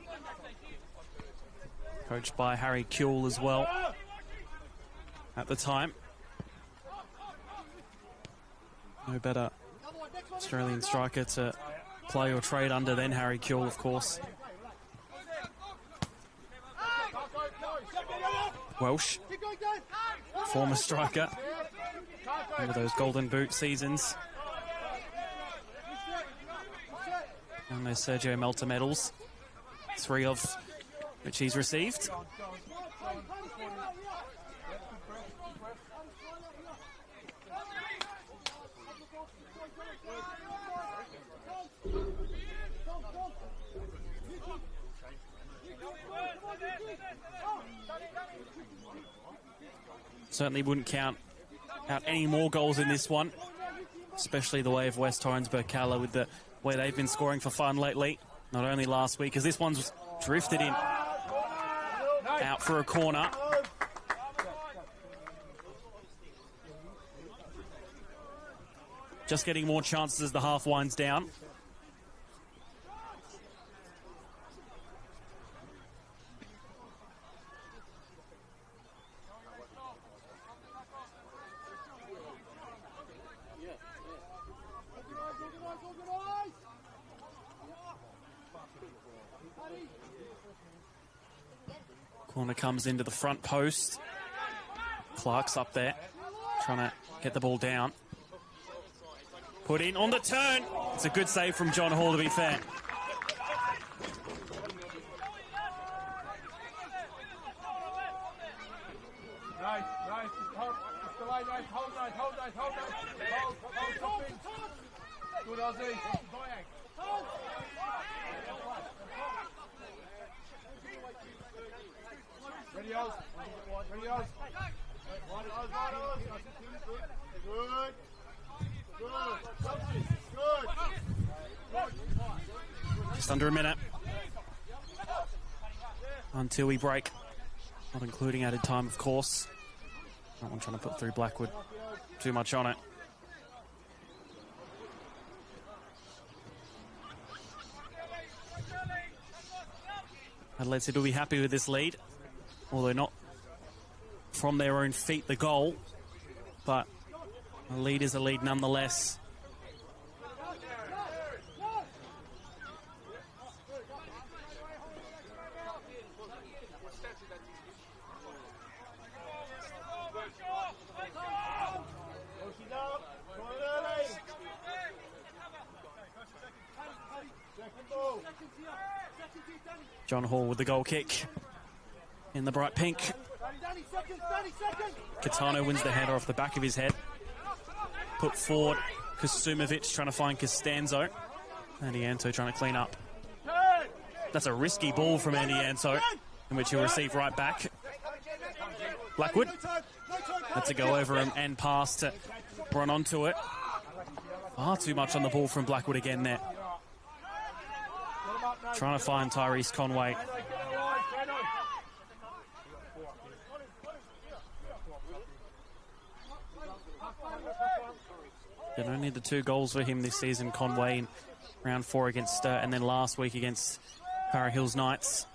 S1: Coached by Harry Kuehl as well at the time. No better Australian striker to play or trade under than Harry Kuehl, of course. Welsh, former striker, over those Golden Boot seasons. And those Sergio Melter medals, 3 of which he's received. Certainly wouldn't count out any more goals in this one, especially the way of West Torrens Birkalla with the way they've been scoring for fun lately. Not only last week, as this one's drifted in out for a corner. Just getting more chances as the half winds down. Corner comes into the front post. Clark's up there, trying to get the ball down. Put in on the turn. It's a good save from John Hall, to be fair.
S4: Nice. Just delay, nice. Hold. Something. Good, Ozzy. Ready, Oz. Good.
S1: Just under a minute until we break. Not including added time, of course. Not one trying to put through Blackwood. Too much on it. Adelaide City will be happy with this lead, although not from their own feet, the goal. But a lead is a lead nonetheless. John Hall with the goal kick in the bright pink. Catano wins the header off the back of his head. Put forward, Kasumovic trying to find Costanzo. Andy Anto trying to clean up. That's a risky ball from Andy Anto, in which he'll receive right back. Blackwood. That's a go over him and pass to run onto it. Far too much on the ball from Blackwood again there. Trying to find Tyrese Conway. But only the 2 goals for him this season, Conway in round 4 against Sturt, and then last week against Para Hills Knights.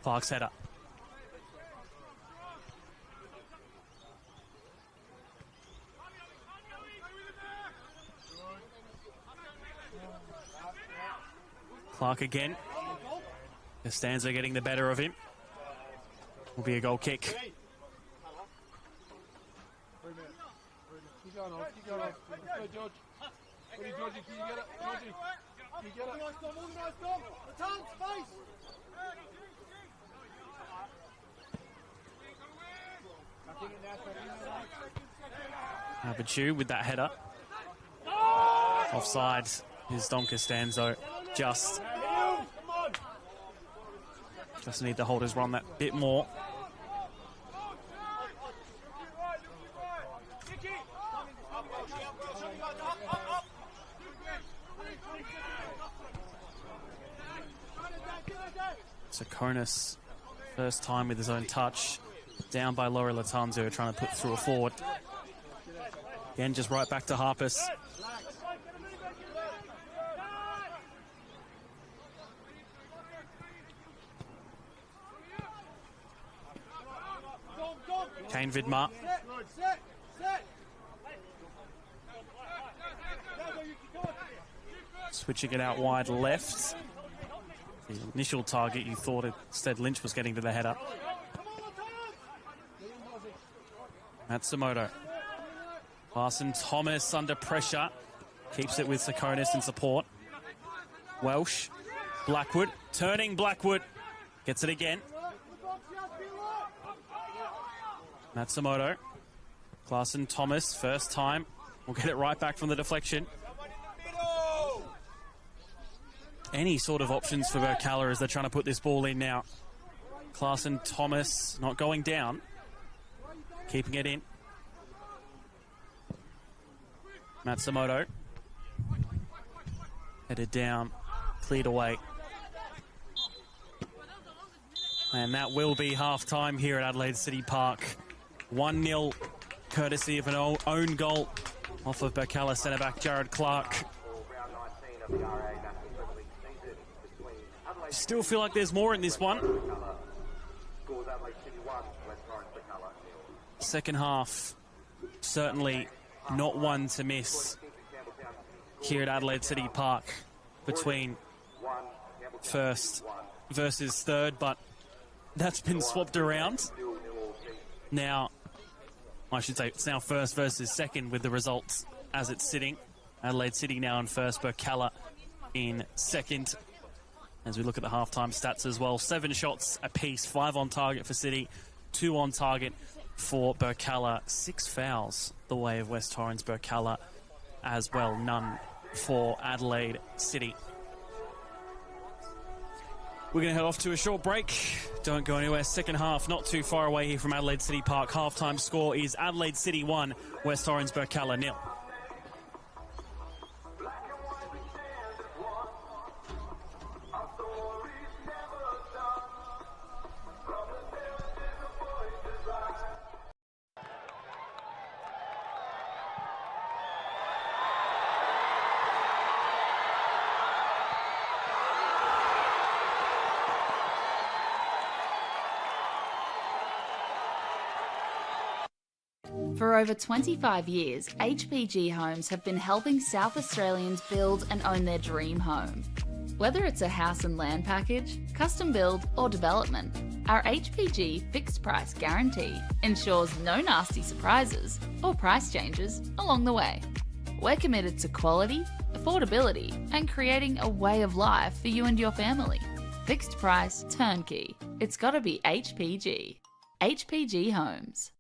S1: Clark's header. Clark again. Costanzo getting the better of him. Will be a goal kick.
S4: Keep going on. Go, George. Ready, Georgie, can you get it? Georgie, can you get it? Organised, Dom. The tongue, space.
S1: Abichu with that header. Offside is Don Costanzo. Just need the holders run that bit more. Sakonis, first time with his own touch. Down by Laura Latanzio, trying to put through a forward. Again, just right back to Harpus. Kane Vidmar. Switching it out wide left. The initial target, you thought instead Lynch was getting to the header. Matsumoto. Parson Thomas under pressure. Keeps it with Sakonis in support. Welsh. Blackwood. Turning Blackwood. Gets it again. Matsumoto. Clarkson Thomas, first time. We'll get it right back from the deflection. any sort of options for Birkalla as they're trying to put this ball in now. Clarkson Thomas not going down, keeping it in. Matsumoto headed down, cleared away. And that will be half-time here at Adelaide City Park. 1-0, courtesy of an own goal off of Birkalla centre-back Jared Clark. Still feel like there's more in this one. Second half, certainly not one to miss here at Adelaide City Park between first versus third, but that's been swapped around. Now, I should say it's now first versus second with the results as it's sitting. Adelaide City now in first, Birkalla in second. As we look at the halftime stats as well, 7 shots apiece, 5 on target for City, 2 on target for Birkalla, 6 fouls the way of West Torrens Birkalla as well, none for Adelaide City. We're going to head off to a short break. Don't go anywhere. Second half, not too far away here from Adelaide City Park. Halftime score is Adelaide City 1, West Torrens Birkalla 0.
S2: For over 25 years, HPG Homes have been helping South Australians build and own their dream home. Whether it's a house and land package, custom build or development, our HPG fixed price guarantee ensures no nasty surprises or price changes along the way. We're committed to quality, affordability and creating a way of life for you and your family. Fixed price turnkey. It's gotta be HPG. HPG Homes.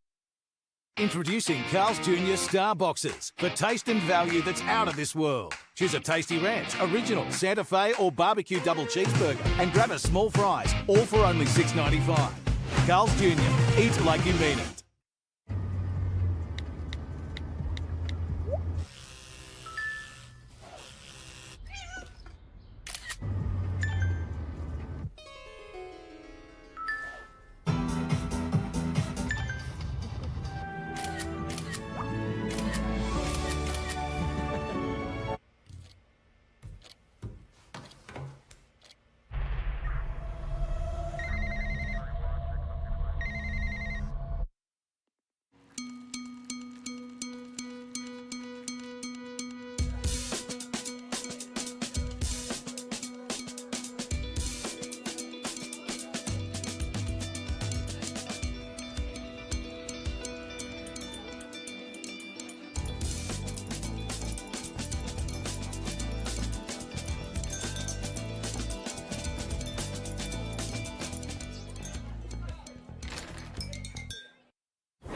S8: Introducing Carl's Jr. Star Boxes for taste and value that's out of this world. Choose a tasty ranch, original, Santa Fe or barbecue double cheeseburger and grab a small fries, all for only $6.95. Carl's Jr. Eat like you mean it.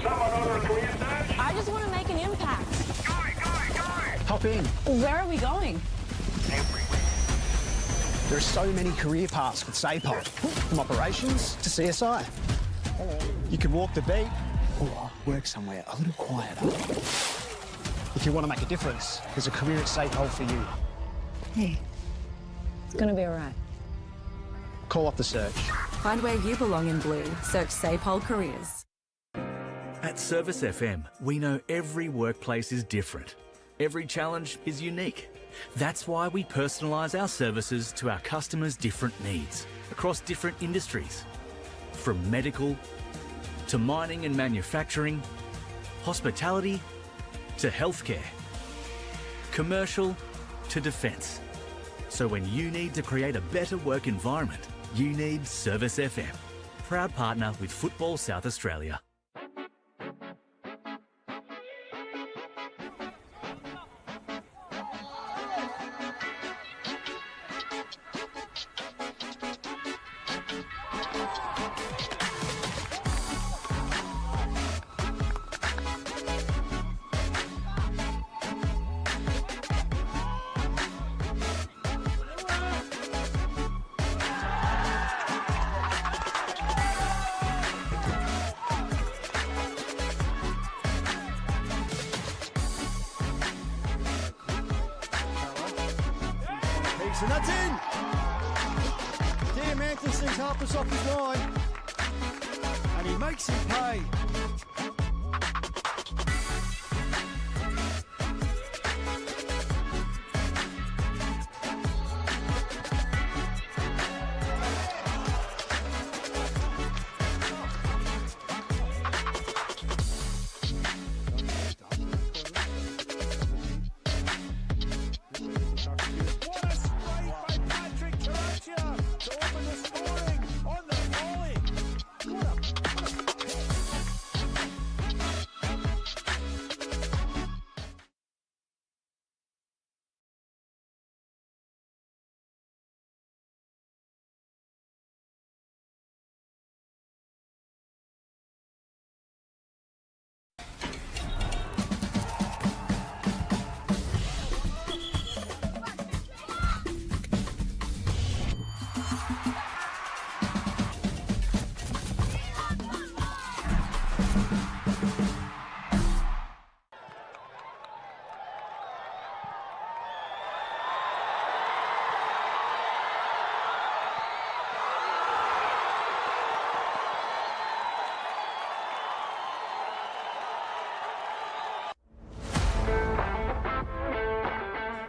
S9: I just want to make an impact.
S10: Hop in.
S9: Where are we going?
S10: There are so many career paths with SAPOL, from operations to CSI. You can walk the beat or work somewhere a little quieter. If you want to make a difference, there's a career at SAPOL for you.
S9: Hey, it's going to be all right.
S10: Call up the search.
S11: Find where you belong in blue. Search SAPOL Careers.
S6: At Service FM, we know every workplace is different. Every challenge is unique. That's why we personalise our services to our customers' different needs across different industries. From medical to mining and manufacturing, hospitality to healthcare, commercial to defence. So when you need to create a better work environment, you need Service FM. Proud partner with Football South Australia.
S10: chance, and that's in. Diamantha sees Harpers off his line, and he makes him pay.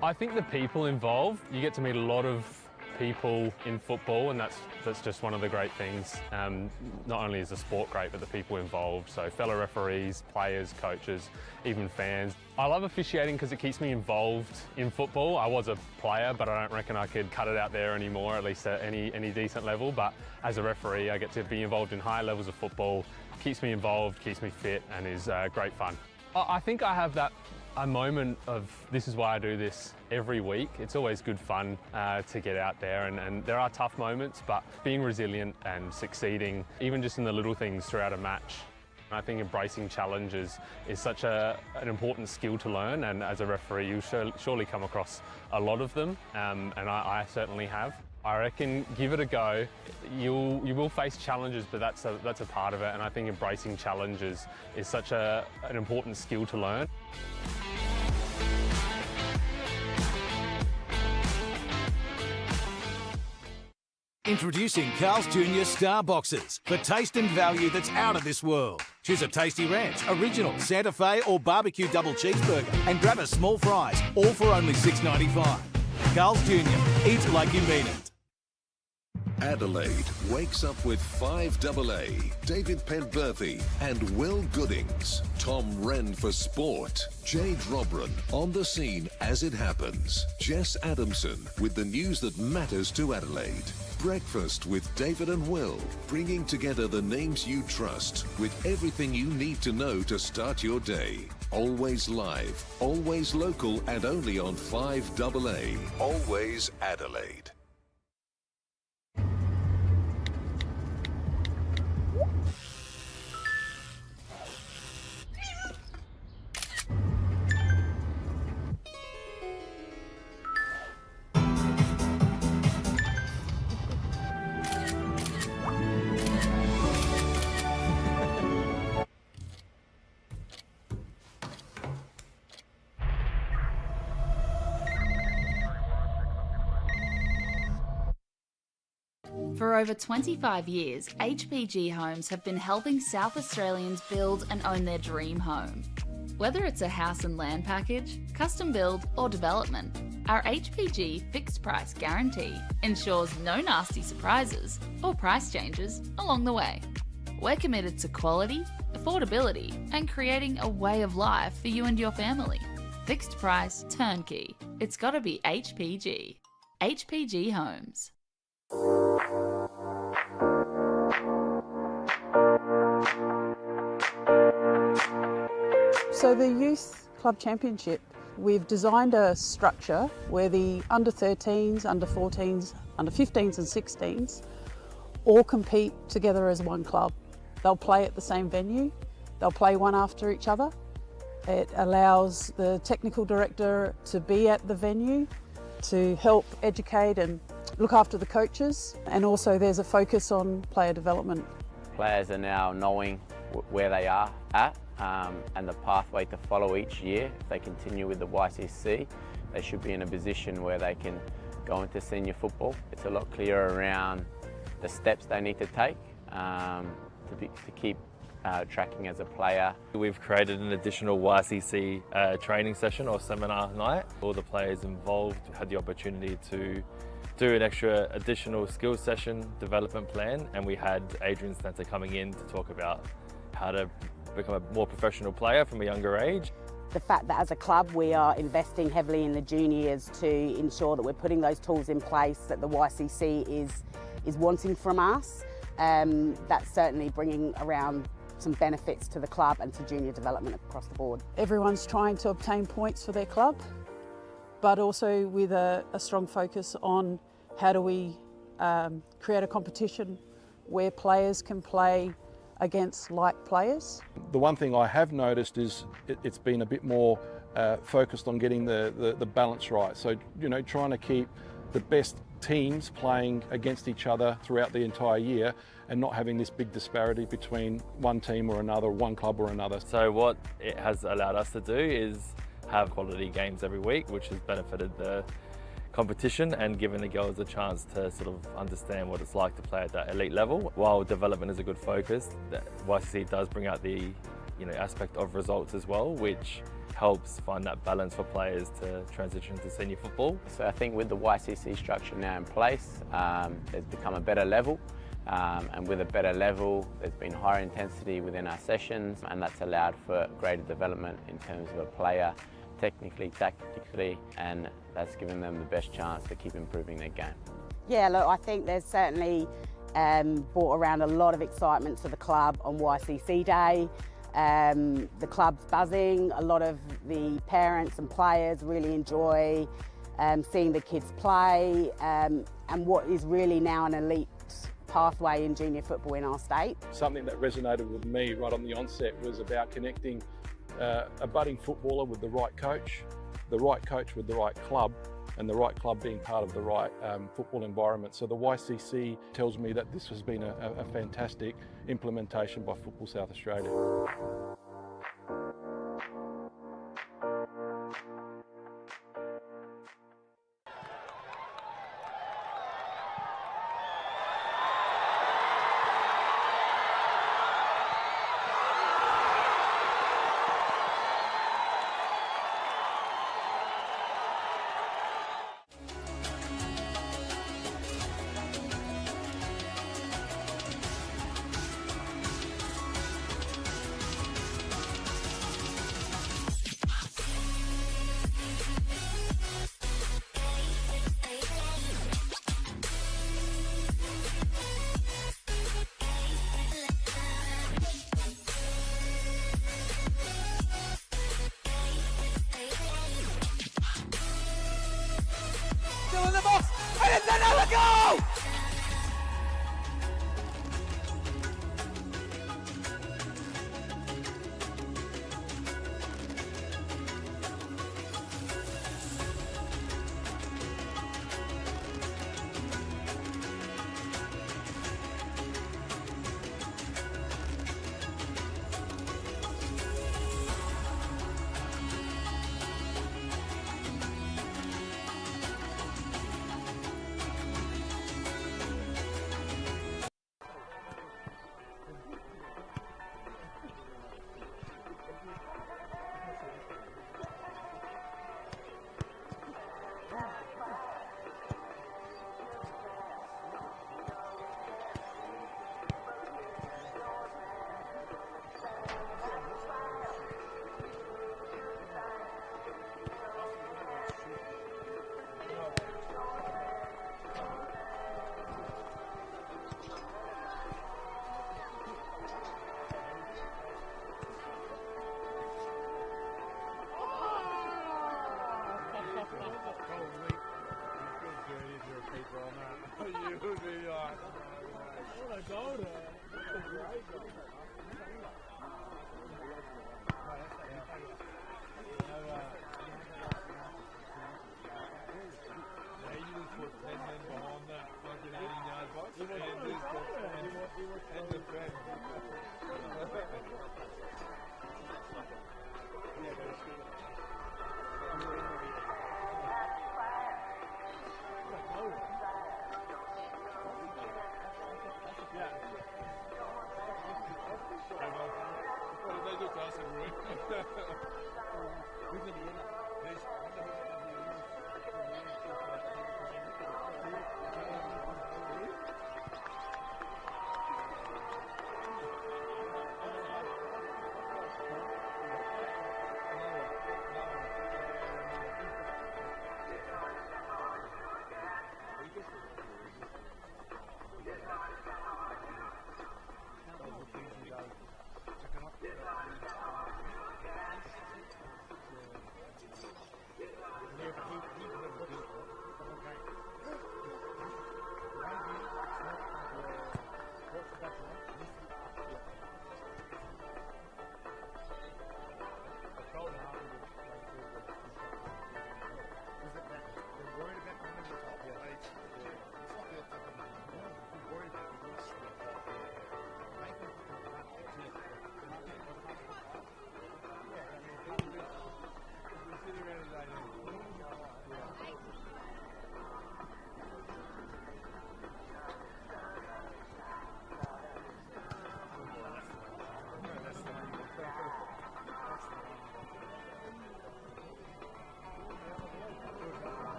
S5: I think the people involved, you get to meet a lot of people in football, and that's just one of the great things. Not only is the sport great, but the people involved. So fellow referees, players, coaches, even fans. I love officiating because it keeps me involved in football. I was a player, but I don't reckon I could cut it out there anymore, at least at any decent level. But as a referee, I get to be involved in higher levels of football. Keeps me involved, keeps me fit, and is great fun. I think I have a moment of this is why I do this every week. It's always good fun to get out there, and there are tough moments, but being resilient and succeeding, even just in the little things throughout a match. I think embracing challenges is such an important skill to learn, and as a referee you surely come across a lot of them, and I certainly have. I reckon give it a go. You will face challenges, but that's a part of it, and I think embracing challenges is such an important skill to learn.
S8: Introducing Carl's Jr. Star Boxes for taste and value that's out of this world. Choose a tasty ranch, original, Santa Fe or barbecue double cheeseburger and grab a small fries, all for only $6.95. Carl's Jr. Eat like you mean it.
S7: Adelaide wakes up with 5AA, David Penberthy and Will Goodings. Tom Wren for sport. Jade Robran on the scene as it happens. Jess Adamson with the news that matters to Adelaide. Breakfast with David and Will, bringing together the names you trust with everything you need to know to start your day. Always live, always local, and only on 5AA. Always Adelaide.
S2: For over 25 years, HPG Homes have been helping South Australians build and own their dream home. Whether it's a house and land package, custom build or development, our HPG fixed price guarantee ensures no nasty surprises or price changes along the way. We're committed to quality, affordability and creating a way of life for you and your family. Fixed price turnkey. It's gotta be HPG. HPG Homes.
S12: So the Youth Club Championship, we've designed a structure where the under 13s, under 14s, under 15s and 16s all compete together as one club. They'll play at the same venue, they'll play one after each other. It allows the technical director to be at the venue to help educate and look after the coaches, and also there's a focus on player development.
S13: Players are now knowing where they are at and the pathway to follow each year. If they continue with the YCC, they should be in a position where they can go into senior football. It's a lot clearer around the steps they need to take to keep tracking as a player.
S14: We've created an additional YCC training session or seminar night. All the players involved had the opportunity to do an extra additional skills session development plan, and we had Adrian Stanter coming in to talk about how to become a more professional player from a younger age.
S15: The fact that as a club we are investing heavily in the juniors to ensure that we're putting those tools in place that the YCC is wanting from us, that's certainly bringing around some benefits to the club and to junior development across the board.
S12: Everyone's trying to obtain points for their club, but also with a strong focus on how do we create a competition where players can play against like players.
S16: The one thing I have noticed is it's been a bit more focused on getting the balance right. So, you know, trying to keep the best teams playing against each other throughout the entire year and not having this big disparity between one team or another, one club or another.
S14: So what it has allowed us to do is have quality games every week, which has benefited the competition and given the girls a chance to sort of understand what it's like to play at that elite level. While development is a good focus, the YCC does bring out the aspect of results as well, which helps find that balance for players to transition to senior football.
S13: So I think with the YCC structure now in place, there's become a better level. And with a better level, there's been higher intensity within our sessions, and that's allowed for greater development in terms of a player, technically, tactically, and that's given them the best chance to keep improving their game.
S15: Yeah, look, I think there's certainly brought around a lot of excitement to the club on YCC Day. The club's buzzing, a lot of the parents and players really enjoy seeing the kids play, and what is really now an elite pathway in junior football in our state.
S16: Something that resonated with me right on the onset was about connecting a budding footballer with the right coach with the right club, and the right club being part of the right football environment. So the YCC tells me that this has been a fantastic implementation by Football South Australia.
S4: Still in the box, and it's another goal!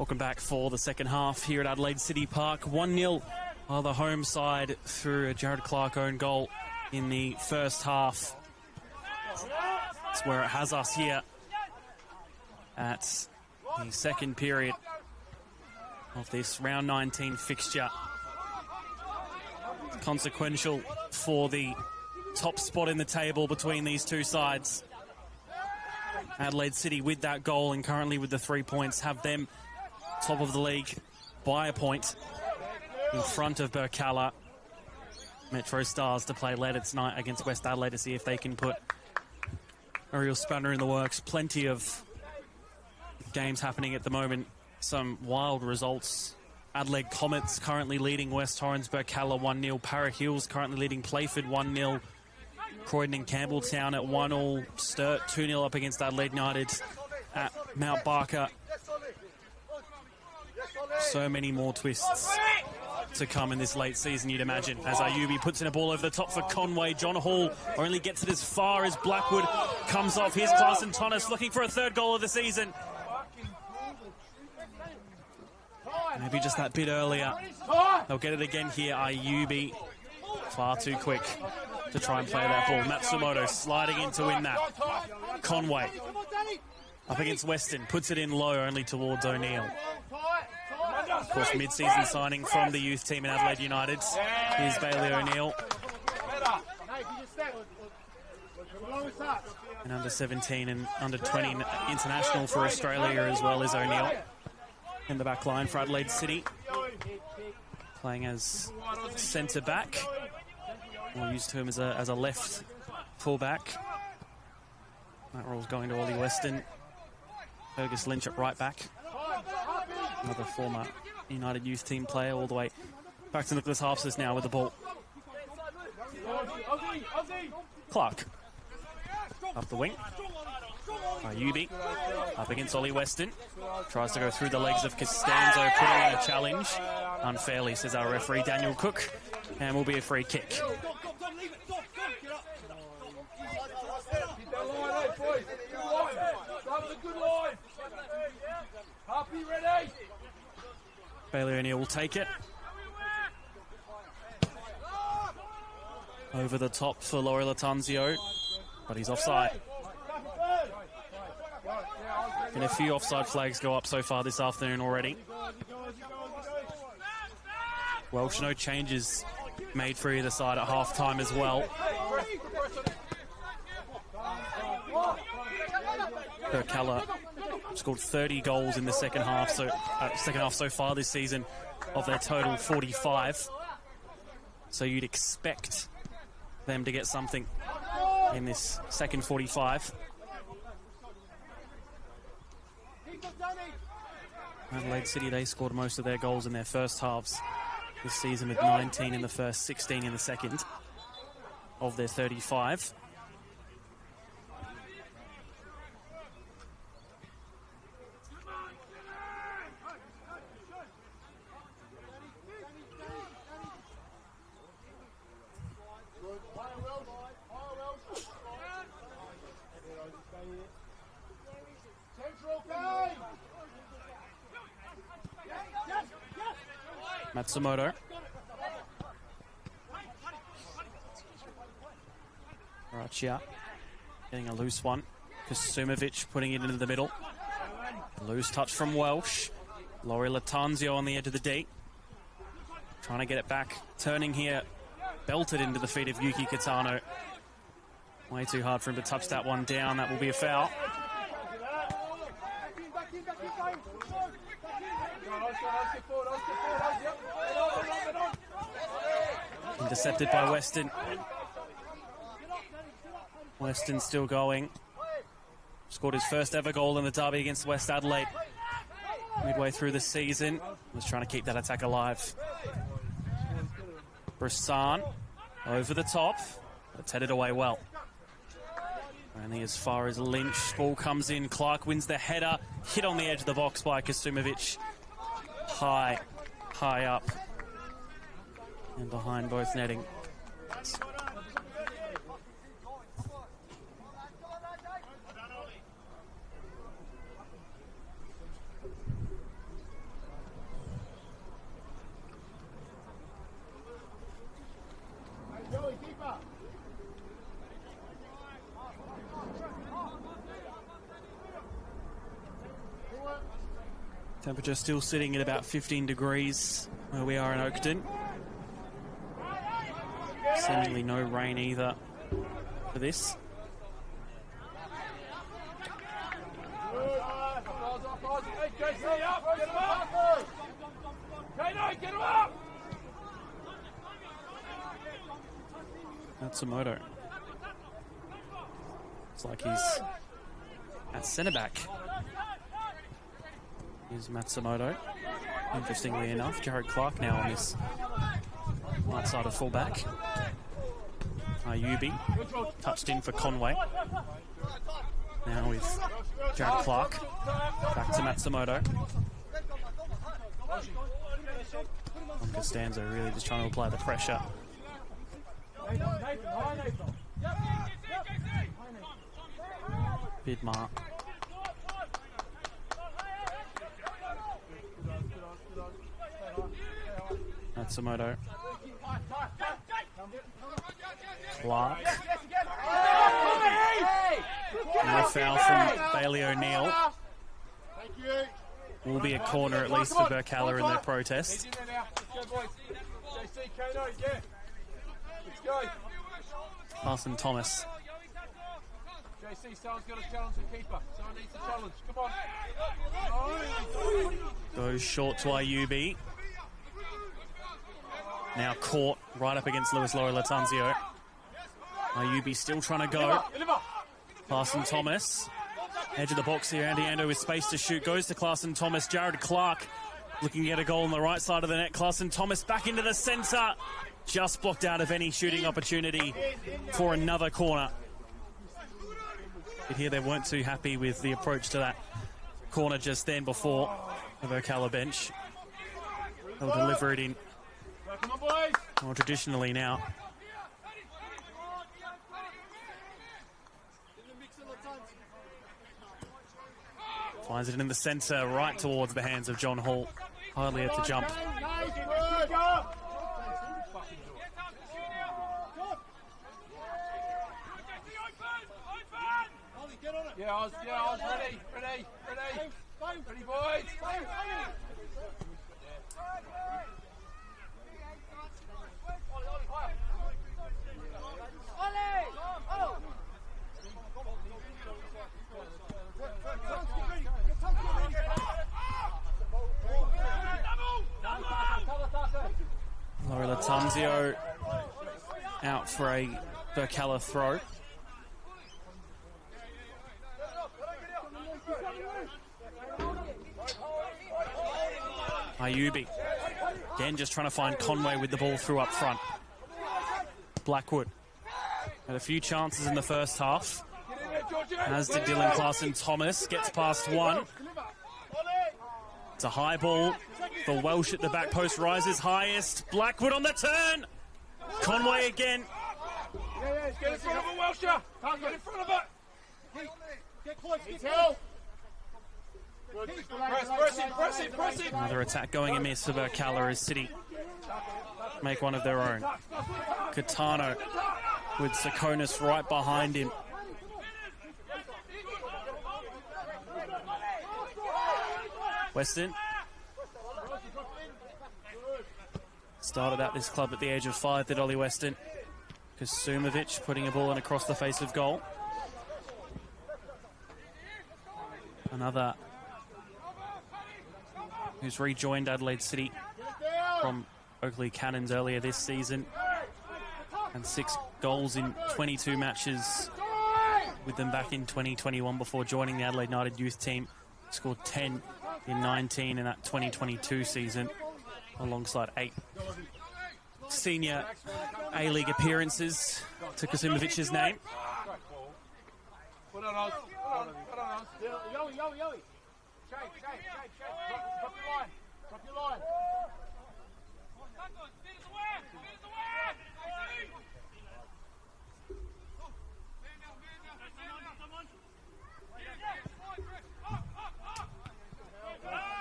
S1: Welcome back for the second half here at Adelaide City Park. 1-0 on the home side through a Jared Clark own goal in the first half. That's where it has us here at the second period of this round 19 fixture. Consequential for the top spot in the table between these two sides. Adelaide City with that goal and currently with the 3 points have them top of the league by a point in front of Birkalla. Metro Stars to play later tonight against West Adelaide to see if they can put a real spanner in the works. Plenty of games happening at the moment. Some wild results. Adelaide Comets currently leading West Torrens Birkalla 1-0. Para Hills currently leading Playford 1-0. Croydon and Campbelltown at 1-1. Sturt 2-0 up against Adelaide United at Mount Barker. So many more twists to come in this late season, you'd imagine, as Ayubi puts in a ball over the top for Conway. John Hall only gets it as far as Blackwood comes off. Here's Clarkson Tonnis looking for a third goal of the season. Maybe just that bit earlier. They'll get it again here. Ayubi far too quick to try and play that ball. Matsumoto sliding in to win that. Conway up against Weston, puts it in low only towards O'Neill. Of course, mid-season signing from the youth team in Adelaide United. Here's Bailey O'Neill. And under 17 and under 20 international for Australia as well as O'Neill. In the back line for Adelaide City. Playing as centre-back. We're used to him as a left full-back. That role's going to Ollie Weston. Fergus Lynch at right back. Another former United youth team player all the way back to Nicholas Harpsis now with the ball. Clark. Up the wing. Ayubi up against Ollie Weston. Tries to go through the legs of Costanzo, putting in a challenge. Unfairly, says our referee, Daniel Cook. And will be a free kick. Bailey O'Neill will take it. Over the top for Laurie Latanzio, but he's offside. And a few offside flags go up so far this afternoon already. Welsh, no changes made for either side at half-time as well. Birkalla scored 30 goals in the second half so far this season of their total 45. So you'd expect them to get something in this second 45. Adelaide City, they scored most of their goals in their first halves this season with 19 in the first, 16 in the second of their 35. Matsumoto. Rachia getting a loose one. Kasumovic putting it into the middle. Loose touch from Welsh. Laurie Latanzio on the edge of the D. Trying to get it back. Turning here. Belted into the feet of Yuki Kitano. Way too hard for him to touch that one down. That will be a foul. Intercepted by Weston. Weston still going. Scored his first ever goal in the derby against West Adelaide midway through the season. Was trying to keep that attack alive. Brissan over the top. It's headed away well. Only as far as Lynch. Ball comes in. Clark wins the header. Hit on the edge of the box by Kasumovic. High up. And behind both netting. Temperature still sitting at about 15 degrees where we are in Oakden. Seemingly no rain either for this. Matsumoto. It's like he's at centre back. Here's Matsumoto. Interestingly enough, Jared Clark now on this right side of fullback. Ayubi touched in for Conway. Now with Jared Clark. Back to Matsumoto. Costanzo really just trying to apply the pressure. Bidmar. Matsumoto. Clark. No foul from Bailey O'Neill. Will be a corner at least for Birkalla in their protest. Carson Thomas.
S4: JC, someone's got to challenge the keeper. Someone needs to challenge. Come on.
S1: Goes short to Ayubi. Now caught right up against Luis Lori Latanzio. Ayubi still trying to go. Carson Thomas. Edge of the box here. Andy Ando with space to shoot. Goes to Carson Thomas. Jared Clark looking to get a goal on the right side of the net. Carson Thomas back into the centre. Just blocked out of any shooting opportunity for another corner. But here they weren't too happy with the approach to that corner just then before the Birkalla bench. They'll deliver it in more traditionally now. Finds it in the centre, right towards the hands of John Hall. Hardly at the jump.
S4: Yeah, I was ready, boys.
S1: Lori Latanzio out for a Birkalla throw. Ayubi. Again, just trying to find Conway with the ball through up front. Blackwood had a few chances in the first half, as did Dylan Clarkson Thomas. Gets past one. It's a high ball. The Welsh at the back post rises highest. Blackwood on the turn. Conway again.
S4: Get in front of it, Welsher. Get in front of it. Get close, get close. Press it.
S1: Another attack going amiss for Birkalla as City make one of their own. Catano with Sakonis right behind him. Weston started out this club at the age of 5, did Ollie Weston. Kasumovic putting a ball in across the face of goal. Another who's rejoined Adelaide City from Oakley Cannons earlier this season, and 6 goals in 22 matches with them back in 2021 before joining the Adelaide United youth team. Scored 10 in 19 in that 2022 season, alongside 8 senior A-League appearances to Kasumovic's name.
S4: Put on us. Yoey. Shake. Drop your line.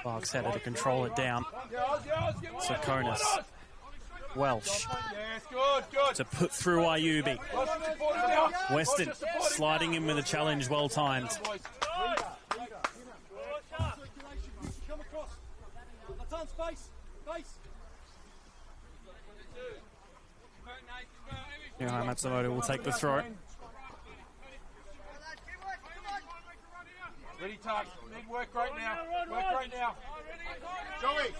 S1: Barks had to control it down. Sakonis. Welsh to put through Ayubi. Weston sliding in with a challenge, well timed. Yeah, Matsumoto will take the throw.
S4: Ready, Tuck. Big work right now. Work right now. Joey!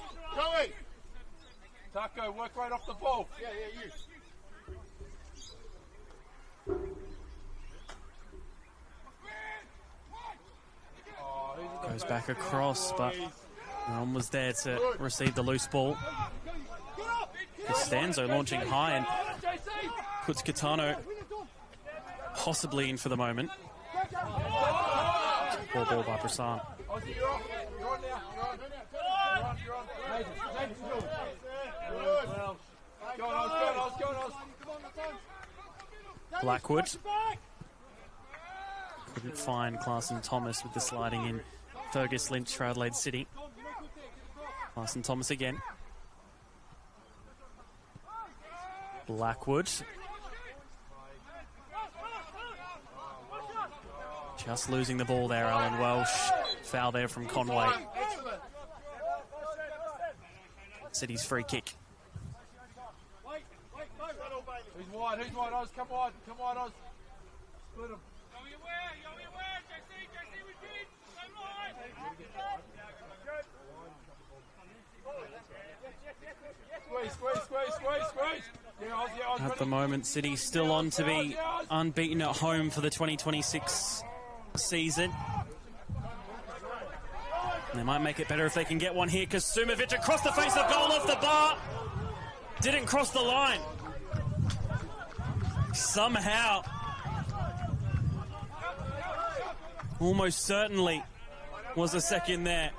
S4: Taco, work right off the ball. Yeah, you.
S1: Goes back across, but no one was there to receive the loose ball. Costanzo launching high and puts Kitano possibly in for the moment. Poor ball by Prasan. Blackwood couldn't find Clarson Thomas with the sliding in. Fergus Lynch for Adelaide City. Clarson Thomas again. Blackwood. Just losing the ball there, Alan Welsh. Foul there from Conway. City's free kick.
S4: Who's wide, Oz? Come on, Oz. Split him. Squeeze.
S1: At the moment, City still on to be unbeaten at home for the 2026 season. And they might make it better if they can get one here, because Sumovic across the face of goal off the bar. Didn't cross the line. Somehow. Almost certainly was a second there.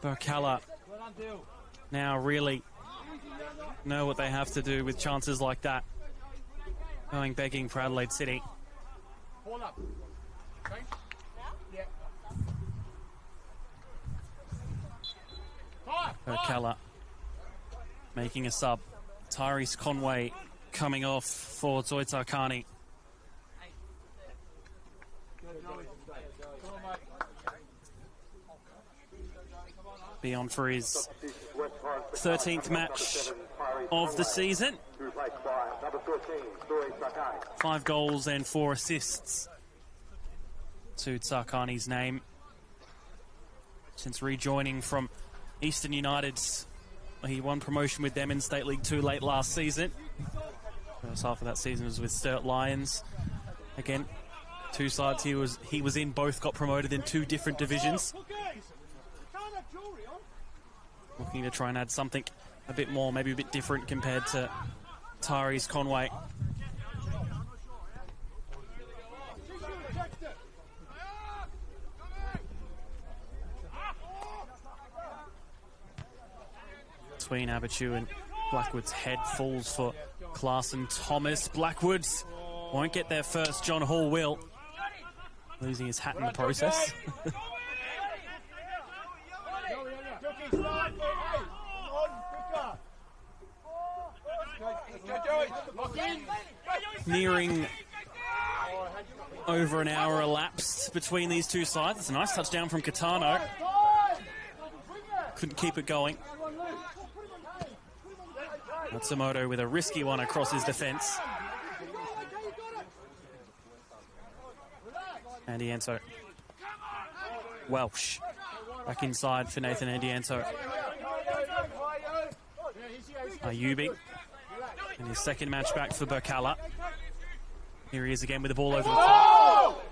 S1: Birkalla now really know what they have to do with chances like that. Going begging for Adelaide City. Birkalla making a sub. Tyrese Conway coming off for Zoitakani. Be on for his 13th match of the season. 5 goals and 4 assists to Tsakani's name since rejoining from Eastern United. He won promotion with them in State League 2 late last season. First half of that season was with Sturt Lions. Again, 2 sides he was in, both got promoted in 2 different divisions. Looking to try and add something a bit more, maybe a bit different compared to Tyrese Conway. Between Abichu and Blackwood's head falls for Clarson Thomas. Blackwoods won't get there first. John Hall will. Losing his hat in the process. Nearing over an hour elapsed between these two sides. It's a nice touchdown from Kitano. Couldn't keep it going. Matsumoto with a risky one across his defence. Andianto. Welsh back inside for Nathan Andianto. Ayubi in his second match back for Birkalla. Here he is again with the ball over the top.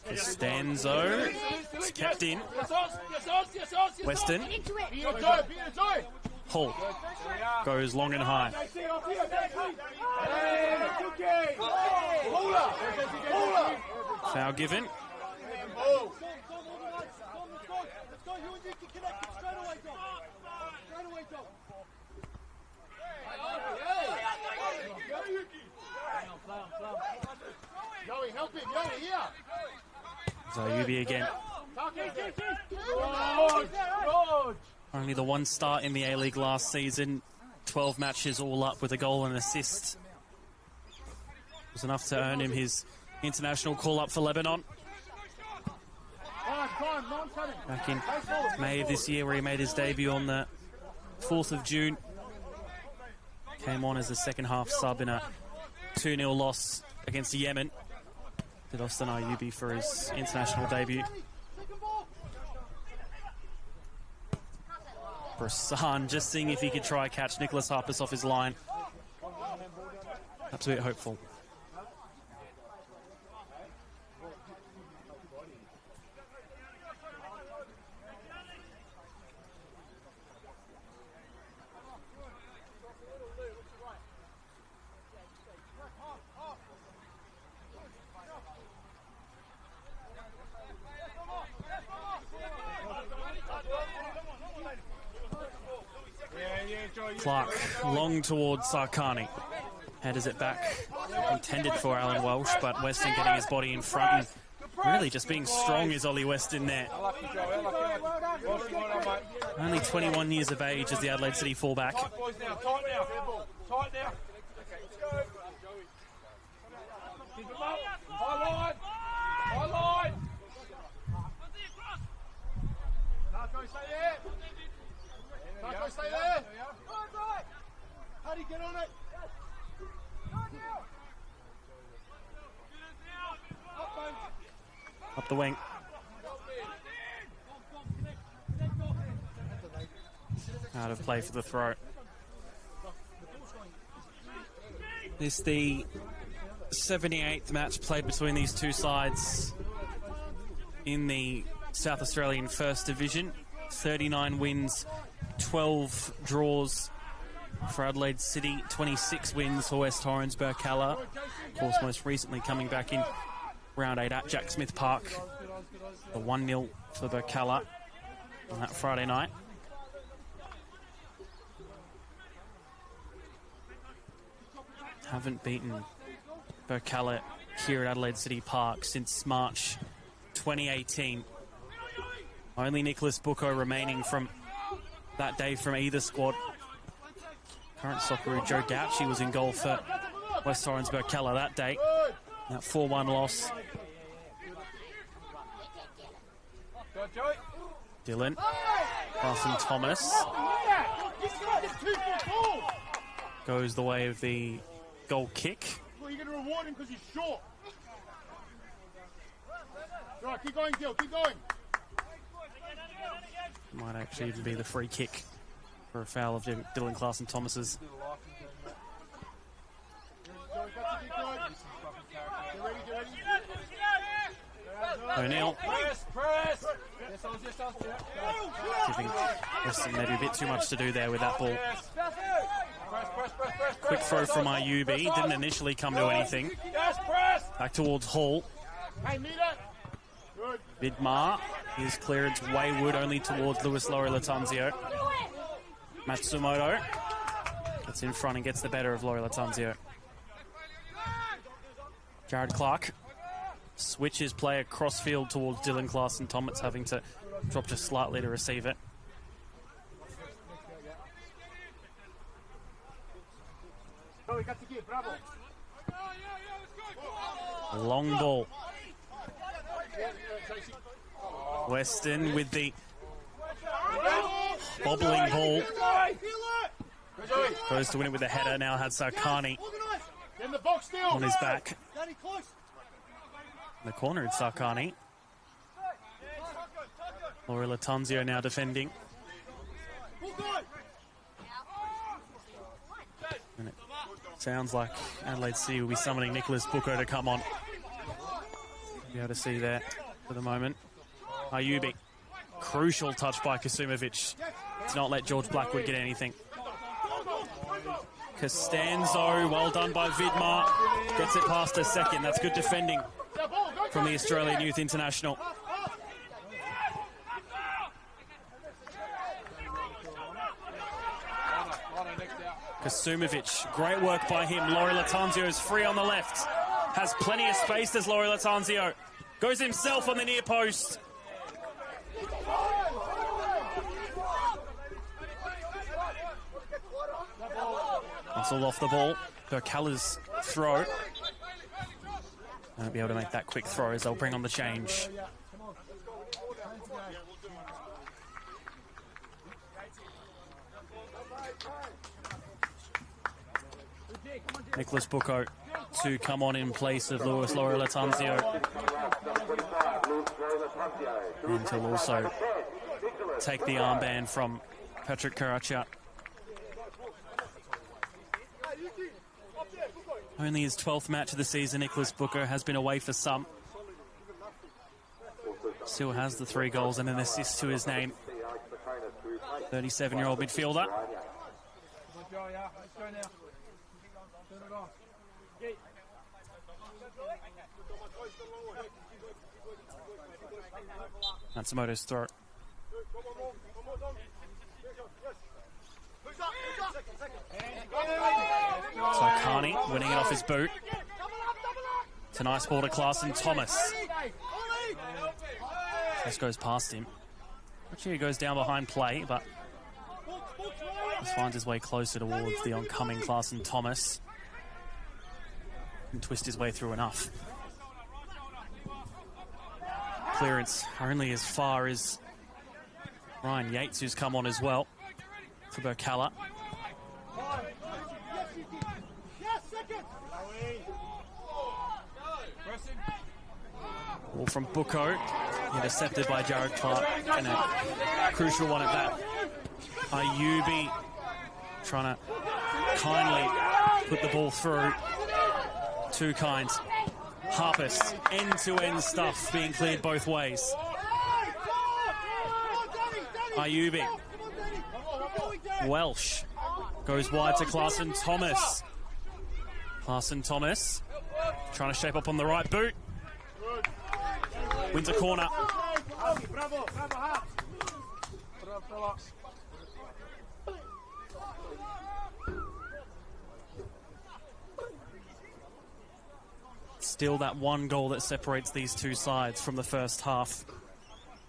S1: Costanzo. It's kept in. Weston. Hull goes long and high. Foul given. Zayubi again. Only the 1 start in the A-League last season. 12 matches all up with a goal and assist. was enough to earn him his international call-up for Lebanon. Back in May of this year, where he made his debut on the 4th of June. Came on as a second-half sub in a 2-0 loss against Yemen. Did Austin Ayubi for his international debut. Brissan just seeing if he could try catch Nicholas Harpus off his line. That's a bit hopeful. Clark long towards Sarkani. Headers it back. Intended for Alan Welsh, but Weston getting his body in front and really just being strong is Ollie Weston there. Only 21 years of age as the Adelaide City fullback.
S4: Tight now. Keep him up. High line. Marco, stay there. Marco, stay there. How do you get on it?
S1: Up the wing. Out of play for the throw. This is the 78th match played between these two sides in the South Australian First Division. 39 wins, 12 draws for Adelaide City, 26 wins for West Torrens Birkalla. Of course, most recently coming back in round 8 at Jack Smith Park. The 1-0 for Birkalla on that Friday night. Haven't beaten Birkalla here at Adelaide City Park since March 2018. Only Nicholas Bucco remaining from that day from either squad. Current Socceroo Joe Gauchi was in goal for West Torrens Birkalla that day. That 4-1 loss. Dylan. Carson Thomas. Goes the way of the goal kick.
S4: Well, you're going to reward him because he's short. Right, keep going, Gil, keep going.
S1: Might actually even be the free kick for a foul of Dylan Claassen Thomas's. O'Neill. Giving Weston maybe a bit too much to do there with that ball. Quick throw from Ayubi. Didn't initially come to anything. Back towards Hall. Vidmar. His clearance wayward only towards Luis Lori Latanzio. Matsumoto gets in front and gets the better of Lori Latanzio. Jared Clark switches play across field towards Dylan Claassen Thomas, having to drop just slightly to receive it. Long ball. Weston with the bobbling ball. Goes to win it with a header. Now had Sarkani on his back. In the corner, it's Sarkani. Lori Latanzio now defending. And it sounds like Adelaide City will be summoning Nicholas Bucco to come on. You'll be able to see there for the moment. Ayubi. Crucial touch by Kasumovic to not let George Blackwood get anything. Costanzo, well done by Vidmar. Gets it past a second. That's good defending from the Australian Youth International. Kasumovic, great work by him. Lori Latanzio is free on the left. Has plenty of space, there's Lori Latanzio. Goes himself on the near post. That's all off the ball. Birkalla's throw. Won't be able to make that quick throw as they'll bring on the change. Nicholas Bucco to come on in place of Luis Latanzio. And he'll also take the armband from Patrick Karacha. Only his 12th match of the season, Nicholas Bucco has been away for some. Still has the 3 goals and an assist to his name. 37-year-old midfielder. Matsumoto's throw. So Carney winning it off his boot. It's a nice ball to Clarson Thomas. Just goes past him. Actually, he goes down behind play, but just finds his way closer towards the oncoming Clarson Thomas. And twist his way through enough. Clearance only as far as Ryan Yates, who's come on as well for Birkalla. Ball from Bucco, intercepted by Jared Clark, and a crucial one at that. Ayubi trying to kindly put the ball through. Too kind. Harpist, end-to-end stuff being cleared both ways. Ayubi. Welsh goes wide to Clarson Thomas. Clarson Thomas trying to shape up on the right boot. Wins a corner. Still that one goal that separates these two sides from the first half.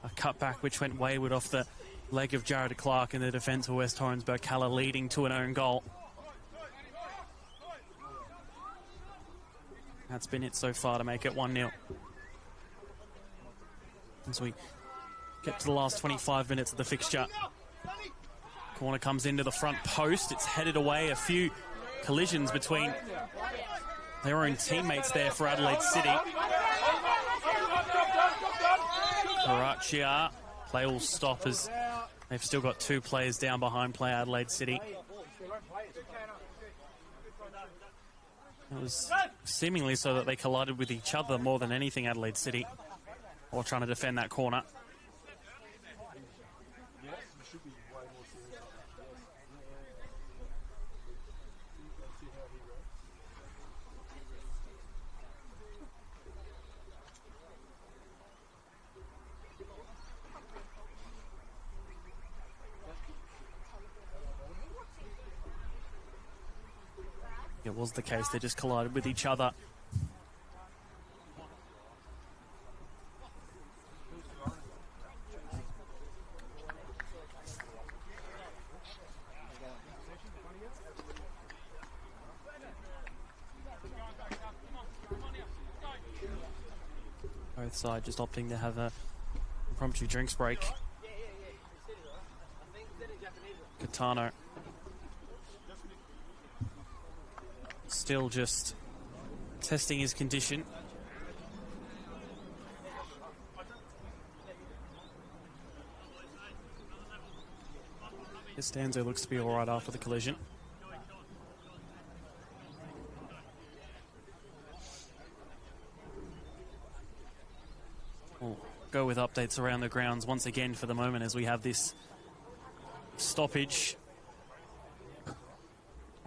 S1: A cutback which went wayward off the leg of Jared Clark in the defence for West Torrens. Birkalla leading to an own goal. That's been it so far to make it 1-0. As we get to the last 25 minutes of the fixture. Corner comes into the front post. It's headed away. A few collisions between their own teammates there for Adelaide City. Karachia. Play will stop as they've still got 2 players down behind play Adelaide City. It was seemingly so that they collided with each other more than anything, Adelaide City, while trying to defend that corner. It was the case, they just collided with each other. Both sides just opting to have a impromptu drinks break. Katano still just testing his condition. Costanzo looks to be all right after the collision. We'll go with updates around the grounds once again for the moment as we have this stoppage.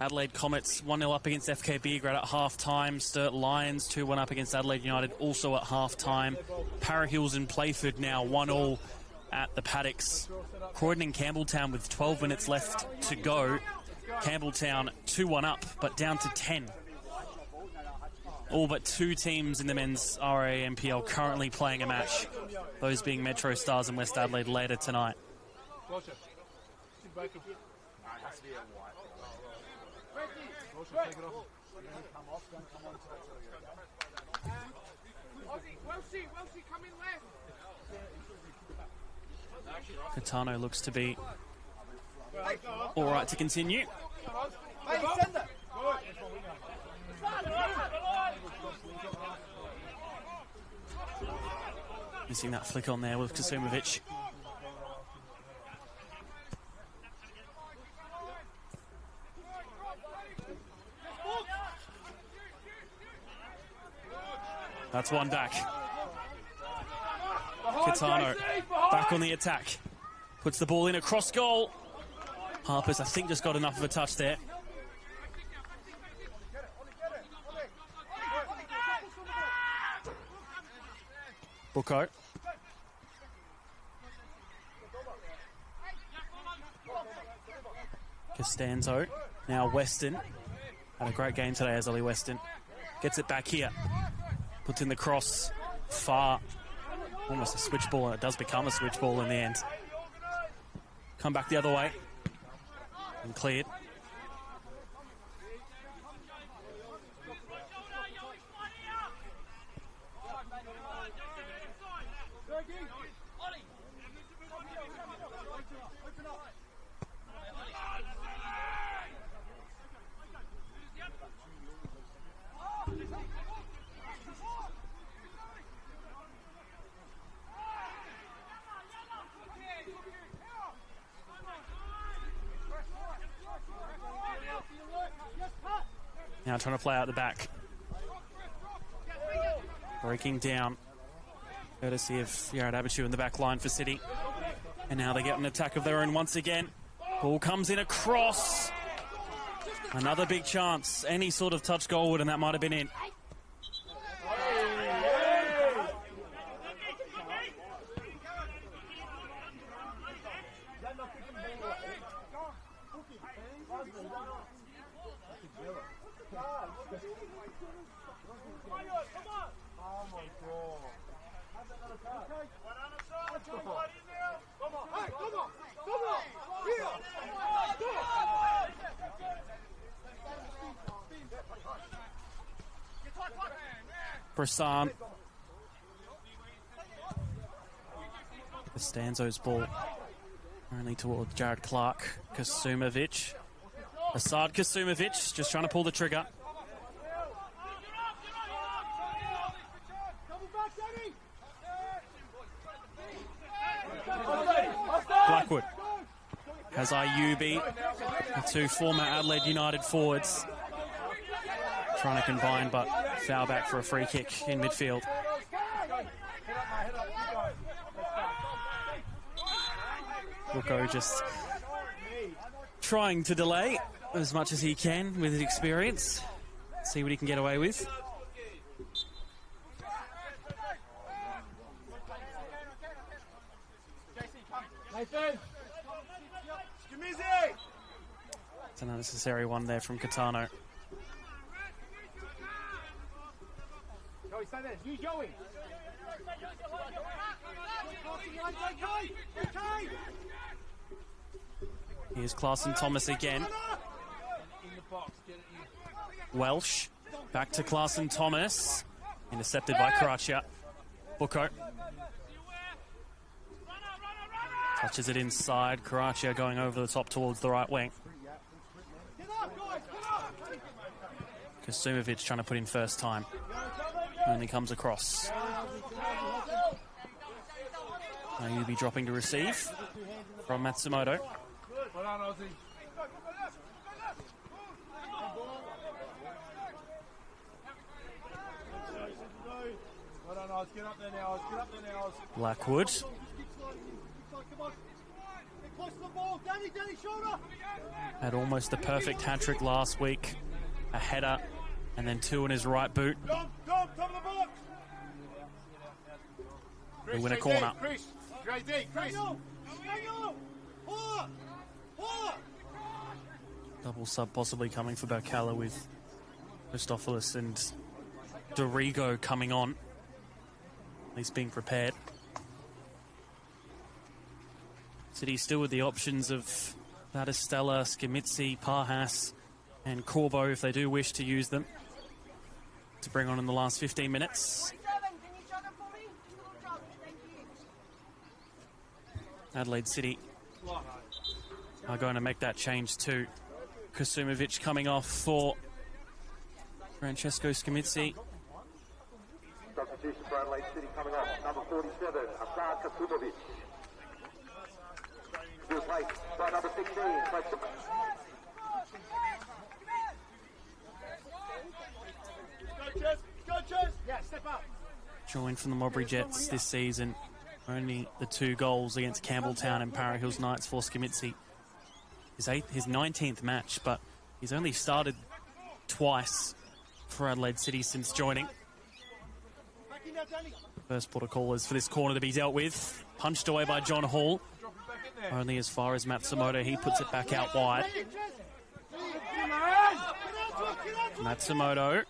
S1: Adelaide Comets 1-0 up against FK Beograd at half-time. Sturt Lions 2-1 up against Adelaide United also at half-time. Para Hills and Playford now 1-1 at the Paddocks. Croydon and Campbelltown with 12 minutes left to go. Campbelltown 2-1 up, but down to 10. All but 2 teams in the men's RAMPL currently playing a match. Those being Metro Stars and West Adelaide later tonight. Catano looks to be all right to continue. Missing that flick on there with Kasumovic. That's one back. Catano back on the attack. Puts the ball in across goal. Harper's, I think, just got enough of a touch there. Bucco. Costanzo. Now Weston. Had a great game today as Ollie Weston. Gets it back here. Puts in the cross. Far. Almost a switch ball, and it does become a switch ball in the end. Come back the other way. And cleared. Now trying to play out the back. Breaking down. Courtesy of Yared Abichu in the back line for City. And now they get an attack of their own once again. Ball comes in across. Another big chance. Any sort of touch goalward and that might have been in. Brissan. Costanzo's ball only towards Jared Clark. Kasumovic. Asad Kasumovic just trying to pull the trigger. Blackwood has Ayubi, the two former Adelaide United forwards. Trying to combine, but foul back for a free kick in midfield. Bucco just trying to delay as much as he can with his experience. See what he can get away with. It's an unnecessary one there from Catano. Here's Clarkson Thomas again. Welsh back to Clarkson Thomas. Intercepted by Karachia. Bucco. Touches it inside. Karachia going over the top towards the right wing. Kasumovic trying to put in first time. Only comes across. Ayubi dropping to receive from Matsumoto. Blackwood. Had almost the perfect hat-trick last week. A header and then two in his right boot. They win a corner. Double sub possibly coming for Birkalla with Christophilus and Dorigo coming on. He's being prepared. City still with the options of Batistella, Scamitzi, Parhas and Corbo if they do wish to use them to bring on in the last 15 minutes. Adelaide City are going to make that change too. Kasumovic coming off for Francesco Scamitzi.
S17: Substitution for Adelaide City coming off. Number 47, Asad Kasumovic. Replaced by number 16,
S1: Joined from the Mowbray Jets this season. Only the 2 goals against Campbelltown and Para Hills Knights for Scamitzi. His 19th match, but he's only started twice for Adelaide City since joining. First port of call is for this corner to be dealt with. Punched away by John Hall. Only as far as Matsumoto. He puts it back out wide. Matsumoto.